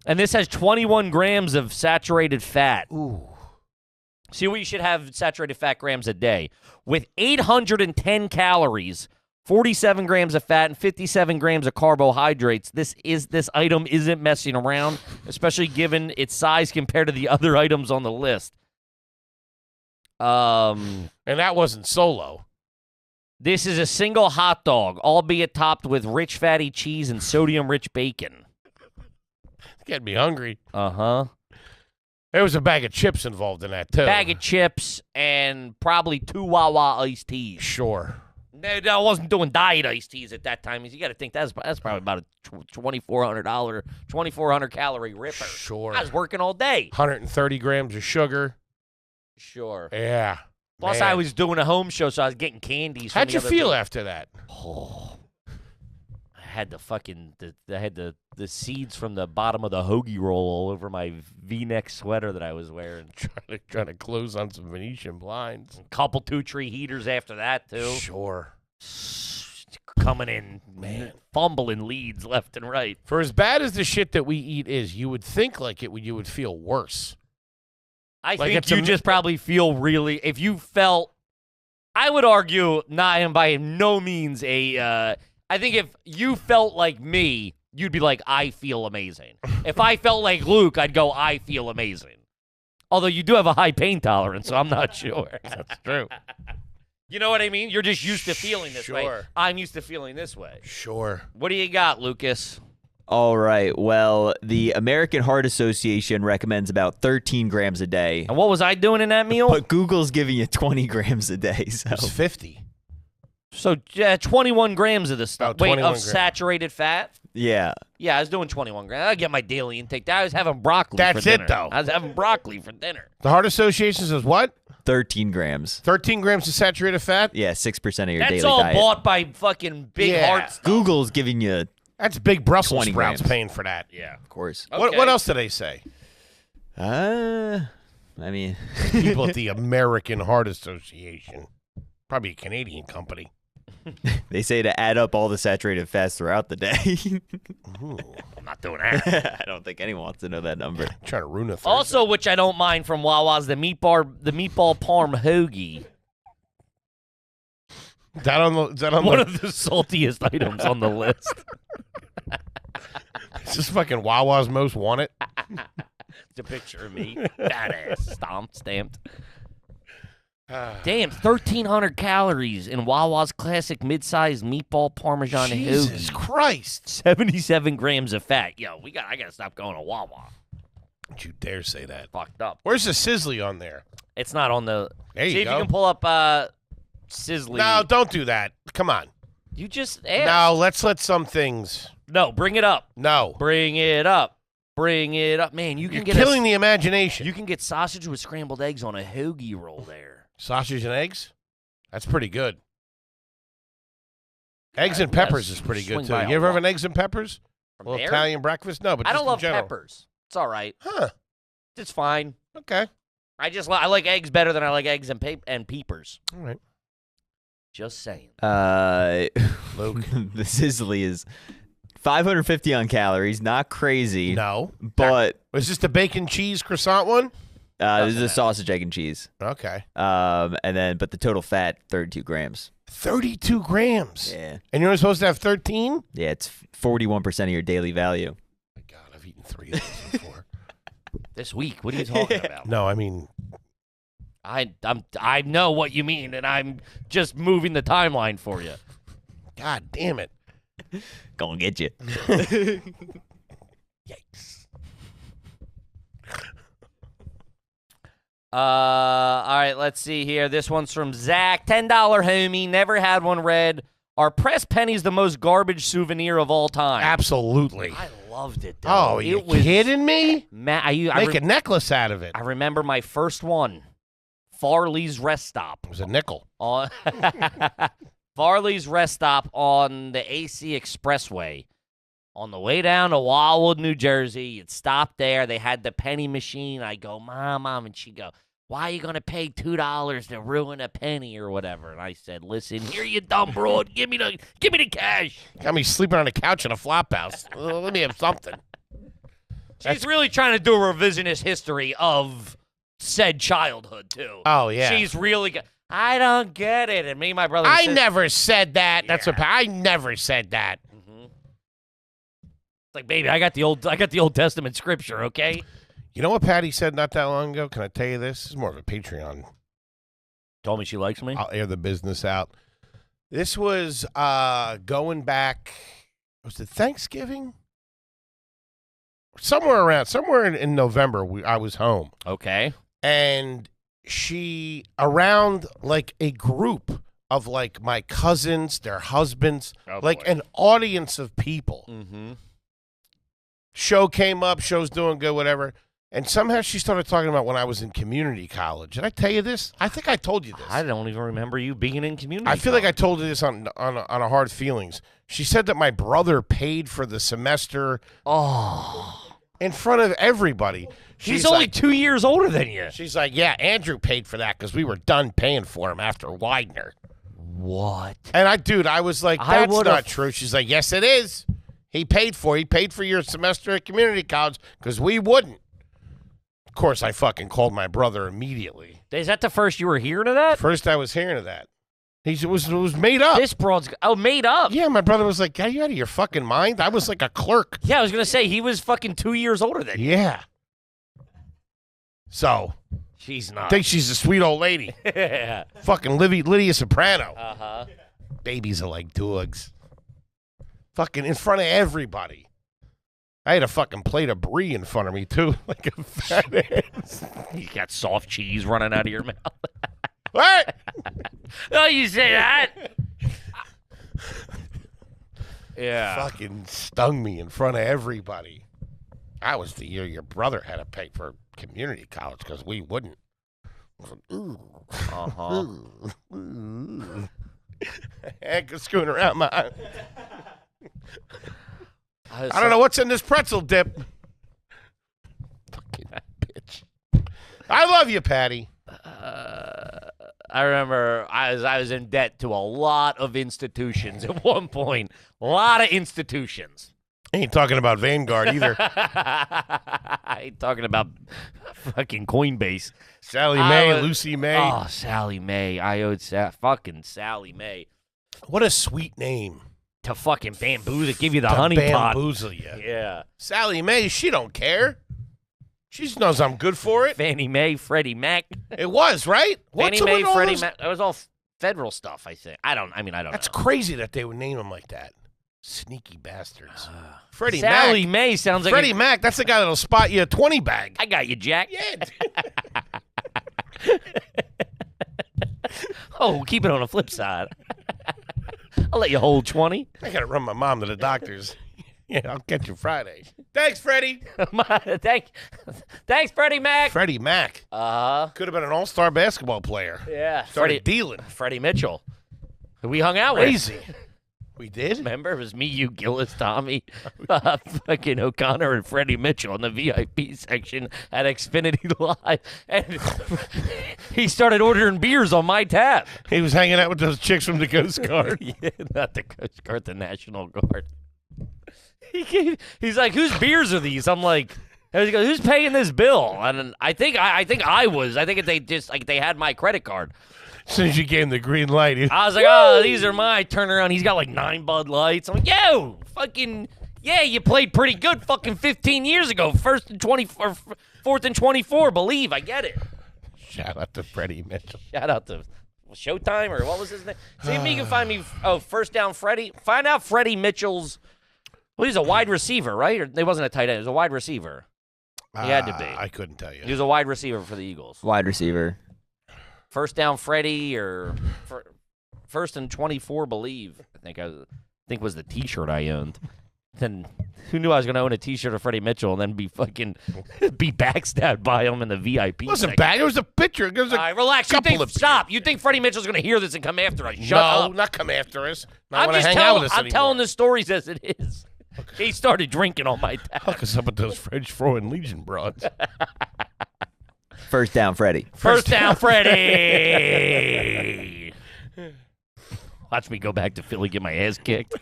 And this has 21 grams of saturated fat. Ooh. See what you should have saturated fat grams a day. With 810 calories, 47 grams of fat, and 57 grams of carbohydrates, this item isn't messing around, especially given its size compared to the other items on the list. And that wasn't solo. This is a single hot dog, albeit topped with rich fatty cheese and sodium-rich bacon. It's getting me hungry. Uh-huh. There was a bag of chips involved in that, too. Bag of chips and probably 2 Wawa iced teas. Sure. No, I wasn't doing diet iced teas at that time. You got to think that's probably about a $2,400 calorie ripper. Sure. I was working all day. 130 grams of sugar. Sure. Yeah. Plus, Man. I was doing a home show, so I was getting candies. From How'd the you other feel people. after that? Oh, I had the seeds from the bottom of the hoagie roll all over my V-neck sweater that I was wearing. Trying to close on some Venetian blinds. A couple 2-tree heaters after that, too. Sure. Coming in, man, fumbling leads left and right. For as bad as the shit that we eat is, you would think like you would feel worse. I Like think it's you a- just probably feel really, if you felt, I would argue, not and by no means I think if you felt like me, you'd be like, I feel amazing. If I felt like Luke, I'd go, I feel amazing. Although you do have a high pain tolerance, so I'm not sure. That's true. You know what I mean? You're just used to feeling this way. Sure. I'm used to feeling this way. Sure. What do you got, Lucas? All right. Well, the American Heart Association recommends about 13 grams a day, And what was I doing in that meal? but Google's giving you 20 grams a day. So It's 50. So 21 grams of this stuff. About Wait, 21 of grams. saturated fat? yeah, Yeah, I was doing 21 grams. I get my daily intake. I was having broccoli That's for dinner. it, though. I was having broccoli for dinner. The Heart Association says what? 13 grams. 13 grams of saturated fat? Yeah, 6% of your That's daily all diet. bought by fucking big Yeah. hearts. Google's giving you, That's big Brussels 20 sprouts grams. paying for that. Yeah. of course. What else do they say? I mean, People at the American Heart Association. Probably a Canadian company. they say to add up all the saturated fats throughout the day. Ooh, I'm not doing that. I don't think anyone wants to know that number. trying to ruin a Thursday. Also, which I don't mind from Wawa's, the meatball parm hoagie. Is that on One the of the saltiest items on the list. Is this fucking Wawa's most wanted? It's a picture of me. That ass stamped. Damn, 1,300 calories in Wawa's classic mid-sized meatball parmesan Jesus hoagie. Christ. 77 grams of fat. Yo, I gotta stop going to Wawa. Don't you dare say that. Fucked up. Where's the sizzly on there? It's not on the. There you See if go. you can pull up Sizzly. No, don't do that. Come on. You just asked. No, let's let some things. No, bring it up. No. Bring it up. Bring it up. Man, you can You're get killing the imagination. You can get sausage with scrambled eggs on a hoagie roll there. Sausage and eggs? That's pretty good. Eggs All and right, peppers let's is pretty good, swing too. by You a ever have lot. an eggs and peppers? A From little there? Italian breakfast? No, but I just don't in love general. peppers. It's all right. Huh. It's fine. Okay. I like eggs better than I like eggs and peepers. All right. Just saying. Luke. The sizzly is 550 on calories. Not crazy. No. But Was this the bacon cheese croissant one? this is a sausage, egg, and cheese. Okay. But the total fat, 32 grams. 32 grams. Yeah. And you're only supposed to have 13? Yeah, it's 41% of your daily value. My God, I've eaten 3 of those before. This week, what are you talking about? No, I mean, I know what you mean, and I'm just moving the timeline for you. God damn it. Gonna get you. Yikes. All right, let's see here. This one's from Zach. $10 homie. Never had one read. Are pressed pennies the most garbage souvenir of all time? Absolutely. I loved it, though. Oh, you it was kidding me? I Make a necklace out of it. I remember my first one. Farley's Rest Stop. It was a nickel. On Farley's Rest Stop on the AC Expressway. On the way down to Wildwood, New Jersey, you'd stop there. They had the penny machine. I go, Mom, and she'd go, why are you going to pay $2 to ruin a penny or whatever? And I said, listen, here you dumb broad. Give me the cash. Got me sleeping on a couch in a flop house. Let me have something. She's really trying to do a revisionist history of said childhood, too. Oh, yeah. She's really I don't get it. And me and my brother... I never said that. Yeah. That's what I never said that. Mm-hmm. It's like, baby, I got the Old Testament scripture, okay? You know what Patty said not that long ago? Can I tell you this? This is more of a Patreon. Told me she likes me? I'll air the business out. This was going back, was it Thanksgiving? Somewhere in November, I was home. Okay. And she, around like a group of like my cousins, their husbands, like an audience of people. Mm-hmm. Show came up, show's doing good, whatever. And somehow she started talking about when I was in community college. Did I tell you this? I think I told you this. I don't even remember you being in community I feel like I college. told you this on a Hard Feelings. She said that my brother paid for the semester in front of everybody. He's only 2 years older than you. She's like, yeah, Andrew paid for that because we were done paying for him after Widener. What? And I was like, I that's would've- not true. She's like, yes, it is. He paid for your semester at community college because we wouldn't. Of course, I fucking called my brother immediately. Is that the first you were hearing of that? First, I was hearing of that. It was made up. This broad's made up. Yeah, my brother was like, are you out of your fucking mind? I was like a clerk. Yeah, I was gonna say he was fucking 2 years older than you. Yeah. So, She's not. think she's a sweet old lady. Yeah. Fucking Lydia Soprano. Uh-huh. Babies are like dogs. Fucking in front of everybody. I had a fucking plate of brie in front of me, too. Like a fat ass. You got soft cheese running out of your mouth. What? Oh, you say that? Yeah. Fucking stung me in front of everybody. That was the year your brother had to pay for community college because we wouldn't. Uh-huh. Hank is screwing around my... I I don't know what's in this pretzel dip. Fucking bitch. I love you, Patty. I remember I was in debt to a lot of institutions at one point. A lot of institutions. Ain't talking about Vanguard either. I ain't talking about fucking Coinbase. Sally Mae, Lucy Mae. Oh, Sally Mae. I owed fucking Sally Mae. What a sweet name. To fucking bamboozle, give you the To honey pot. bamboozle you. Yeah. Sally Mae, she don't care. She knows I'm good for it. Fannie Mae, Freddie Mac. It was, right? Fannie What's up Mae, with all Freddie those- Mac. That was all federal stuff, I think. I don't That's know. crazy that they would name him like that. Sneaky bastards. Freddie Sally Mac. Mae sounds like Freddie Mac, that's the guy that'll spot you a 20 bag. I got you, Jack. Yeah. Oh, keep it on the flip side. I'll let you hold 20. I got to run my mom to the doctors. Yeah, I'll catch you Friday. Thanks, Freddie. Thanks, Freddie Mac. Freddie Mac. Could have been an all-star basketball player. Yeah. Started dealing. Freddie Mitchell, who we hung out with. Crazy. We did? Remember, it was me, you, Gillis, Tommy, fucking O'Connor, and Freddie Mitchell in the VIP section at Xfinity Live. And he started ordering beers on my tab. He was hanging out with those chicks from the Coast Guard. Yeah, not the Coast Guard, the National Guard. He's like, whose beers are these? I'm like, he goes, who's paying this bill? And I think I was. I think they just like they had my credit card. As soon as you gave him the green light, I was like, oh, these are my turnaround. He's got like 9 Bud Lights. I'm like, yo, fucking, yeah, you played pretty good fucking 15 years ago. Fourth and 24, believe. I get it. shout out to Freddie Mitchell. Shout out to Showtime, or what was his name? See if you can find me, First Down Freddie. Find out Freddie Mitchell's, well, he's a wide receiver, right? Or he wasn't a tight end. He was a wide receiver. He had to be. I couldn't tell you. He was a wide receiver for the Eagles. Wide receiver. First Down Freddie, or First and 24, believe. I think was the T-shirt I owned. Then who knew I was going to own a T-shirt of Freddie Mitchell and then be backstabbed by him in the VIP? It wasn't section. bad. It was a picture. It was a All right, relax. Stop. You think Freddie Mitchell's going to hear this and come after us? Shut up. No, not come after us. Not I'm want to just hang out with us I'm anymore. telling the stories as it is. He started drinking on my tab. Hook us up with those French Froid Legion broads. First down, Freddy. First down, Freddy. Watch me go back to Philly, get my ass kicked.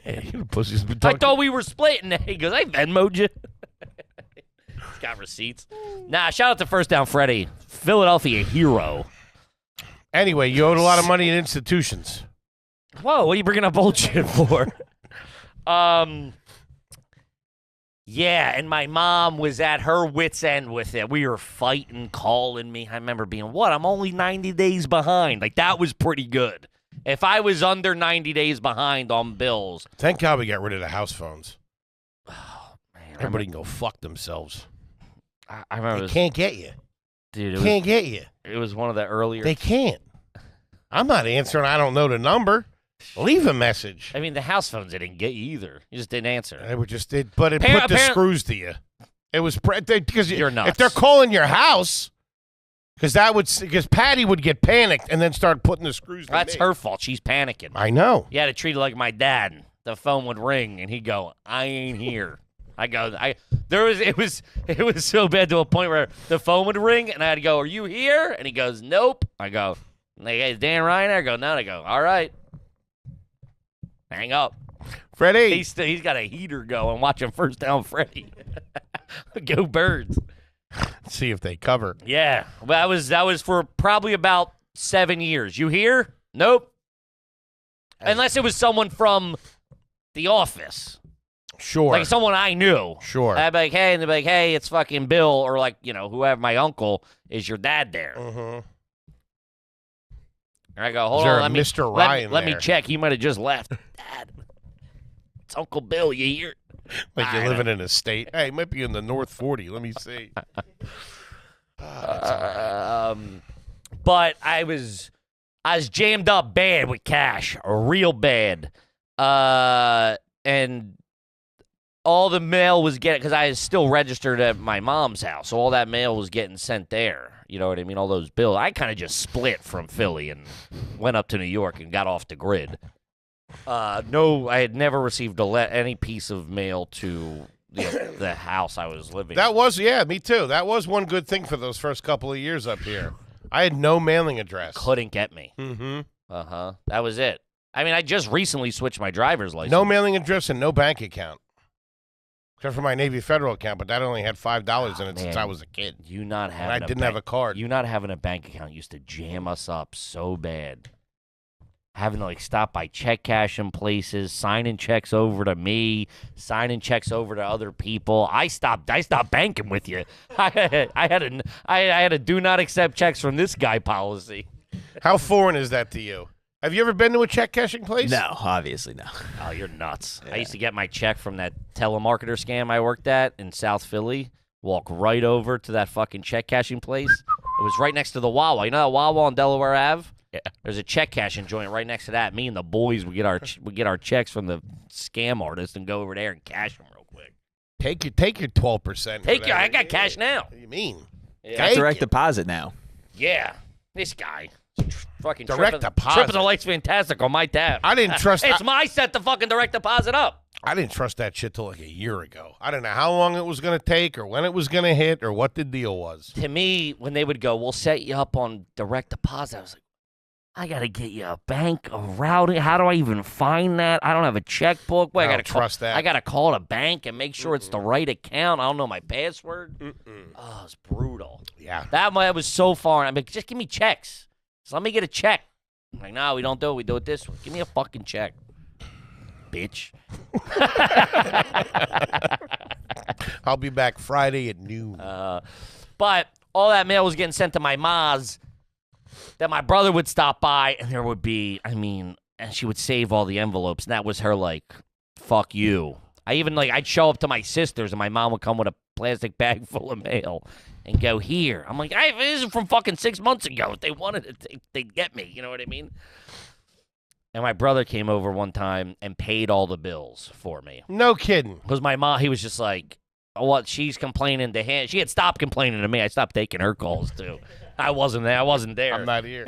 Hey, you pussies been I talking. thought we were splitting. He goes, I Venmo'd you. He's got receipts. Nah, shout out to First Down Freddy. Philadelphia hero. Anyway, you owed a lot of money in institutions. Whoa, what are you bringing up bullshit for? Yeah, and my mom was at her wit's end with it. We were fighting, calling me. I remember being, what? I'm only 90 days behind. Like, that was pretty good. If I was under 90 days behind on bills. Thank God we got rid of the house phones. Oh, man. Everybody can go fuck themselves. I remember They this, can't get you. dude. Can't get you. It was one of the earlier. They can't. I'm not answering. I don't know the number. Leave a message. I mean, the house phones, they didn't get you either. You just didn't answer. They were just it, but it Apparent- put the apparent- screws to you. It was because You're nuts. if they're calling your house, because Patty would get panicked and then start putting the screws. To That's me. her fault. She's panicking. I know. You had to treat it like my dad. The phone would ring, and he'd go, "I ain't here." It was so bad to a point where the phone would ring, and I had to go, "Are you here?" And he goes, "Nope." I go, "Hey, is Dan Ryan there?" I go, "No." I go, "All right." Hang up. Freddie. He's got a heater going, watching First Down Freddy. Go Birds. See if they cover. Yeah, well, that was for probably about 7 years. You here? Nope. Unless it was someone from the office. Sure. Like someone I knew. Sure. I'd be like, hey, and they'd be like, hey, it's fucking Bill, or like, whoever, my uncle, is your dad there? Mm-hmm. And I go, hold Is there on, a let me, Mr. let- Ryan let me there? check. He might have just left. Dad, it's Uncle Bill. You hear? Like you're I living in a state. Hey, it might be in the North 40. Let me see. But I was jammed up bad with cash, real bad. And all the mail was getting, because I was still registered at my mom's house, so all that mail was getting sent there. You know what I mean? All those bills. I kind of just split from Philly and went up to New York and got off the grid. No, I had never received any piece of mail to the house I was living in. That was, yeah, me too. That was one good thing for those first couple of years up here. I had no mailing address. Couldn't get me. Mm-hmm. Uh-huh. That was it. I mean, I just recently switched my driver's license. No mailing address and no bank account. Except for my Navy Federal account, but that only had $5 in it since man. I was a kid. You not having And I didn't have a card. You not having a bank account used to jam us up so bad. Having to stop by check cashing places, signing checks over to me, signing checks over to other people. I stopped banking with you. I had a do not accept checks from this guy policy. How foreign is that to you? Have you ever been to a check cashing place? No, obviously no. Oh, you're nuts. I used to get my check from that telemarketer scam I worked at in South Philly. Walk right over to that fucking check cashing place. It was right next to the Wawa. You know that Wawa on Delaware Ave? Yeah. There's a check cashing joint right next to that. Me and the boys would get our checks from the scam artist and go over there and cash them real quick. Take your 12%. I got cash now. What do you mean? Got direct deposit now. Yeah, this guy. Fucking Direct deposit. Tripping the lights fantastic on my tab. I didn't trust It's my set to fucking direct deposit up. I didn't trust that shit till like a year ago. I didn't know how long it was going to take or when it was going to hit or what the deal was. To me, when they would go, we'll set you up on direct deposit, I was like, I got to get you a bank, a routing. How do I even find that? I don't have a checkbook. I gotta don't trust that. I got to call the bank and make sure it's the right account. I don't know my password. Oh, it's brutal. Yeah. That was so far. I'm like, just give me checks. Just let me get a check. I'm like, no, we don't do it. We do it this way. Give me a fucking check, bitch. I'll be back Friday at noon. But all that mail was getting sent to my ma's. That my brother would stop by, and there would be, and she would save all the envelopes, and that was her, fuck you. I'd show up to my sister's, and my mom would come with a plastic bag full of mail and go, here. I'm like, this is from fucking 6 months ago. If they wanted it, they'd get me. You know what I mean? And my brother came over one time and paid all the bills for me. No kidding. Because my mom, he was just like, what, she's complaining to him. She had stopped complaining to me. I stopped taking her calls, too. I wasn't there. I'm not here.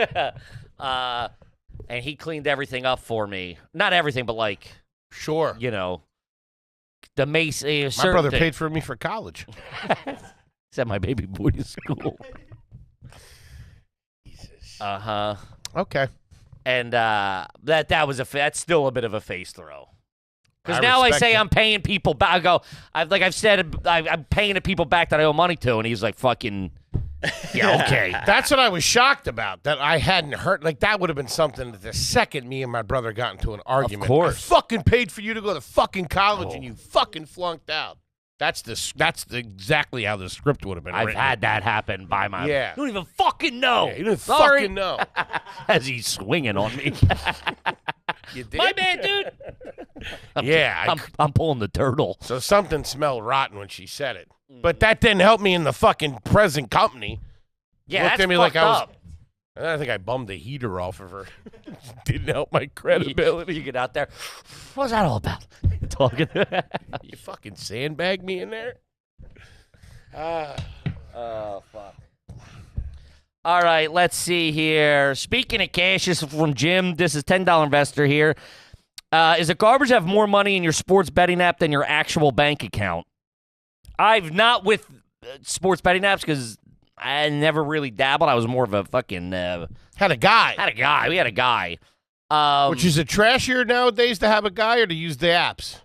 And he cleaned everything up for me. Not everything, but Sure. the mace. My brother paid for me for college. Sent my baby boy to school. Jesus. Okay. And that's still a bit of a face throw. Because I now I respect say it. I'm paying people back. I go, I've said I'm paying the people back that I owe money to, and he's like, fucking, yeah, okay. That's what I was shocked about, that I hadn't heard. Like, that would have been something that the second me and my brother got into an argument. course. I fucking paid for you to go to fucking college, and you fucking flunked out. That's exactly how the script would have been I've written. had that happen by my. Yeah. You don't even fucking know. Yeah, you didn't Sorry. fucking know. As he's swinging on me. You did? My bad, dude. Yeah. I'm pulling the turtle. So something smelled rotten when she said it. But that didn't help me in the fucking present company. Yeah, Looked that's at me like fucked I was. up. And I think I bummed the heater off of her. Didn't help my credibility. You get out there. What's that all about? Talking. You fucking sandbag me in there? Oh, fuck. All right, let's see here. Speaking of cash, this is from Jim. This is $10 investor here. Is it garbage to have more money in your sports betting app than your actual bank account? I've not with sports betting apps because I never really dabbled. I was more of a fucking... Had a guy. We had a guy. Which is it trashier nowadays to have a guy or to use the apps?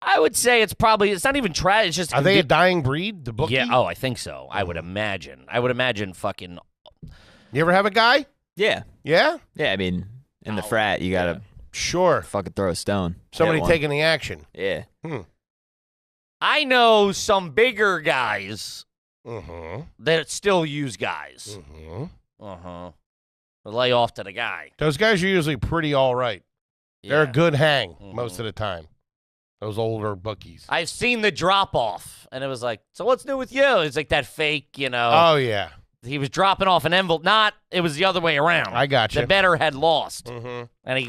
I would say it's not even trash. It's just... Are they a dying breed, the bookie? Yeah, I think so. I would imagine fucking... You ever have a guy? Yeah. Yeah? Yeah, I mean, in the frat, you got to Sure. fucking throw a stone. Somebody Hit one. taking the action. Yeah. I know some bigger guys Mm-hmm. that still use guys. Mm-hmm. Lay off to the guy. Those guys are usually pretty all right. They're a Yeah. good hang most of the time. Those older bookies. I've seen the drop off, and it was like, so what's new with you? It's like that fake, Oh, yeah. he was dropping off an envelope. It was the other way around. I got you. The bettor had lost, Mm-hmm. and he,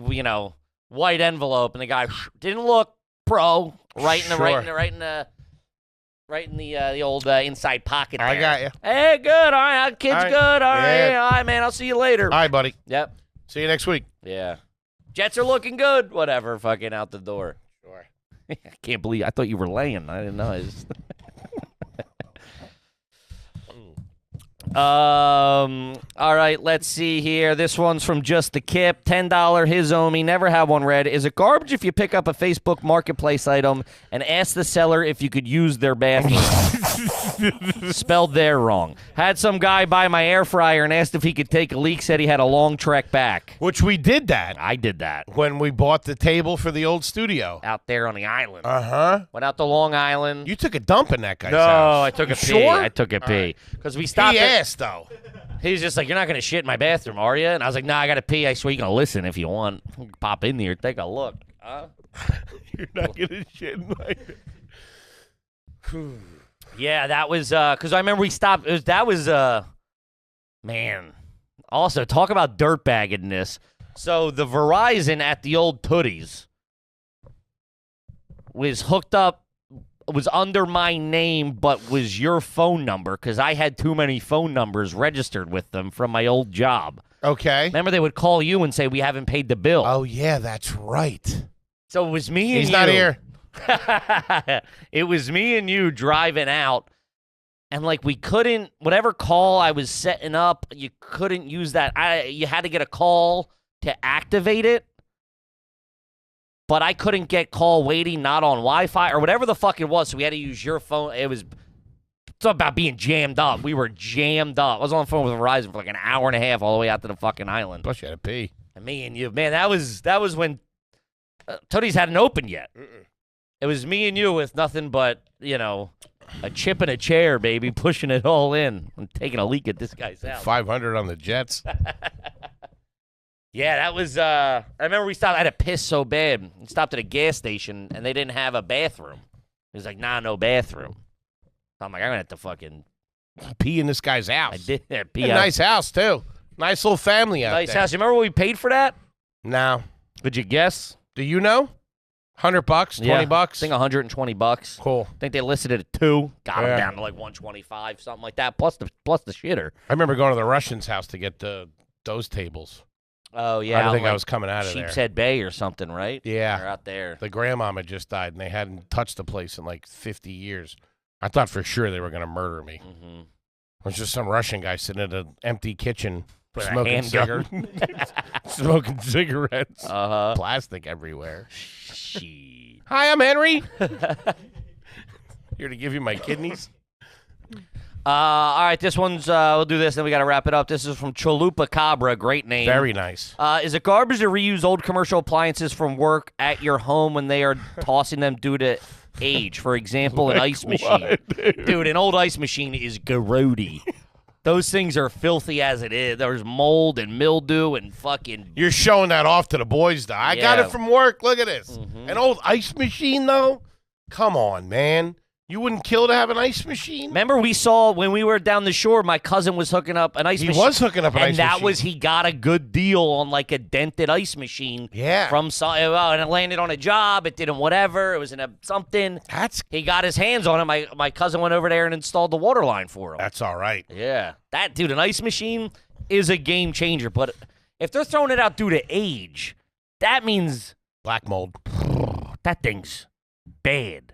white envelope, and the guy didn't look pro, right in the old inside pocket there. I got you. Hey, good. All right, kid's All right. good. All right, Yeah. all right, man. I'll see you later. All right, buddy. Yep. See you next week. Yeah. Jets are looking good. Whatever. Fucking out the door. Sure. I can't believe. I thought you were laying. I didn't know. All right, let's see here. This one's from Just the Kip. $10 his homie. Never had one read. Is it garbage if you pick up a Facebook Marketplace item and ask the seller if you could use their bathroom? Spelled there wrong. Had some guy buy my air fryer and asked if he could take a leak. Said he had a long trek back. Which we did that I did that when we bought the table for the old studio. out there on the island. Uh-huh. Went out to Long Island. You took a dump in that guy's No, house. I took a You pee. Sure? I took a pee right. because we stopped. He at- asked, though. He was just like, "You're not gonna shit in my bathroom, are you?" And I was like, "Nah, I gotta pee. I swear you can listen if you want. Pop in there, take a look." You're not going to shit in my... Yeah, that was because I remember we stopped. That was man. Also, talk about dirtbaggedness. So the Verizon at the old Tooties was hooked up, was under my name, but was your phone number because I had too many phone numbers registered with them from my old job. Okay. Remember, they would call you and say, we haven't paid the bill. Oh, yeah, that's right. So it was me and He's you. not here. It was me and you driving out. And, like, we couldn't, whatever call I was setting up, you couldn't use that. You had to get a call to activate it. But I couldn't get call waiting, not on Wi-Fi, or whatever the fuck it was. So we had to use your phone. It's about being jammed up. We were jammed up. I was on the phone with Verizon for like an hour and a half all the way out to the fucking island. Plus, you had to pee. And me and you, man, that was when Tooties hadn't opened yet. It was me and you with nothing but, a chip and a chair, baby, pushing it all in. I'm taking a leak at this guy's house. 500 on the Jets. Yeah, that was, I remember we stopped, I had to piss so bad. We stopped at a gas station, and they didn't have a bathroom. He was like, nah, no bathroom. So I'm like, I'm going to have to fucking. Pee in this guy's house. I did. Pee A out. nice house, too. Nice little family out Nice there. house. You remember what we paid for that? No. Could you guess? Do you know? $100, $20? Yeah, I think $120. Cool. I think they listed it at 2. Got Yeah. them down to like 125, something like that. Plus the shitter. I remember going to the Russians' house to get those tables. Oh yeah, I don't out think like I was coming out of there. Sheepshead Bay or something, right? Yeah. They're out there. The grandmama just died, and they hadn't touched the place in like 50 years. I thought for sure they were going to murder me. Mm-hmm. It was just some Russian guy sitting in an empty kitchen With a smoking handgun. smoking cigarettes. Uh-huh. Plastic everywhere. Shit. Hi, I'm Henry. Here to give you my kidneys. All right, this one's, we'll do this, then we got to wrap it up. This is from Chalupa Cabra, great name. Very nice. Is it garbage to reuse old commercial appliances from work at your home when they are tossing them due to age? For example, an ice machine. What, Dude, an old ice machine is grody. Those things are filthy as it is. There's mold and mildew and fucking... You're showing that off to the boys, though. I got Yeah. it from work. Look at this. An old ice machine, though? Come on, man. You wouldn't kill to have an ice machine? Remember we saw when we were down the shore, my cousin was hooking up an ice machine. He was hooking up an ice and that machine. was, he got a good deal on like a dented ice machine. Yeah. From some, and it landed on a job. It didn't whatever. It was in a something. He got his hands on it. My cousin went over there and installed the water line for him. That's all right. Yeah. That, dude, an ice machine is a game changer. But if they're throwing it out due to age, that means Black mold. that thing's bad.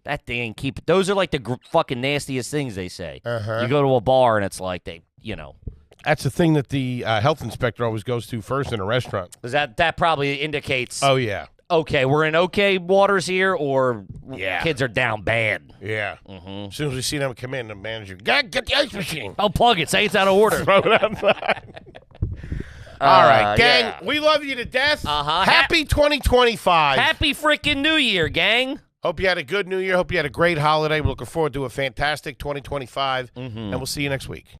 That thing ain't keep it. Those are like the fucking nastiest things they say. Uh-huh. You go to a bar and it's like they, you know. That's the thing that the health inspector always goes to first in a restaurant. Because that probably indicates, Oh, yeah. okay, we're in okay waters here, or Yeah. kids are down bad. Yeah. As soon as we see them come in, the manager, get the ice machine. I'll plug it. Say it's out of order. Throw it outside. All right, gang. yeah. We love you to death. Uh-huh. Happy 2025. Happy freaking New Year, gang. Hope you had a good New Year. Hope you had a great holiday. We're looking forward to a fantastic 2025. And we'll see you next week.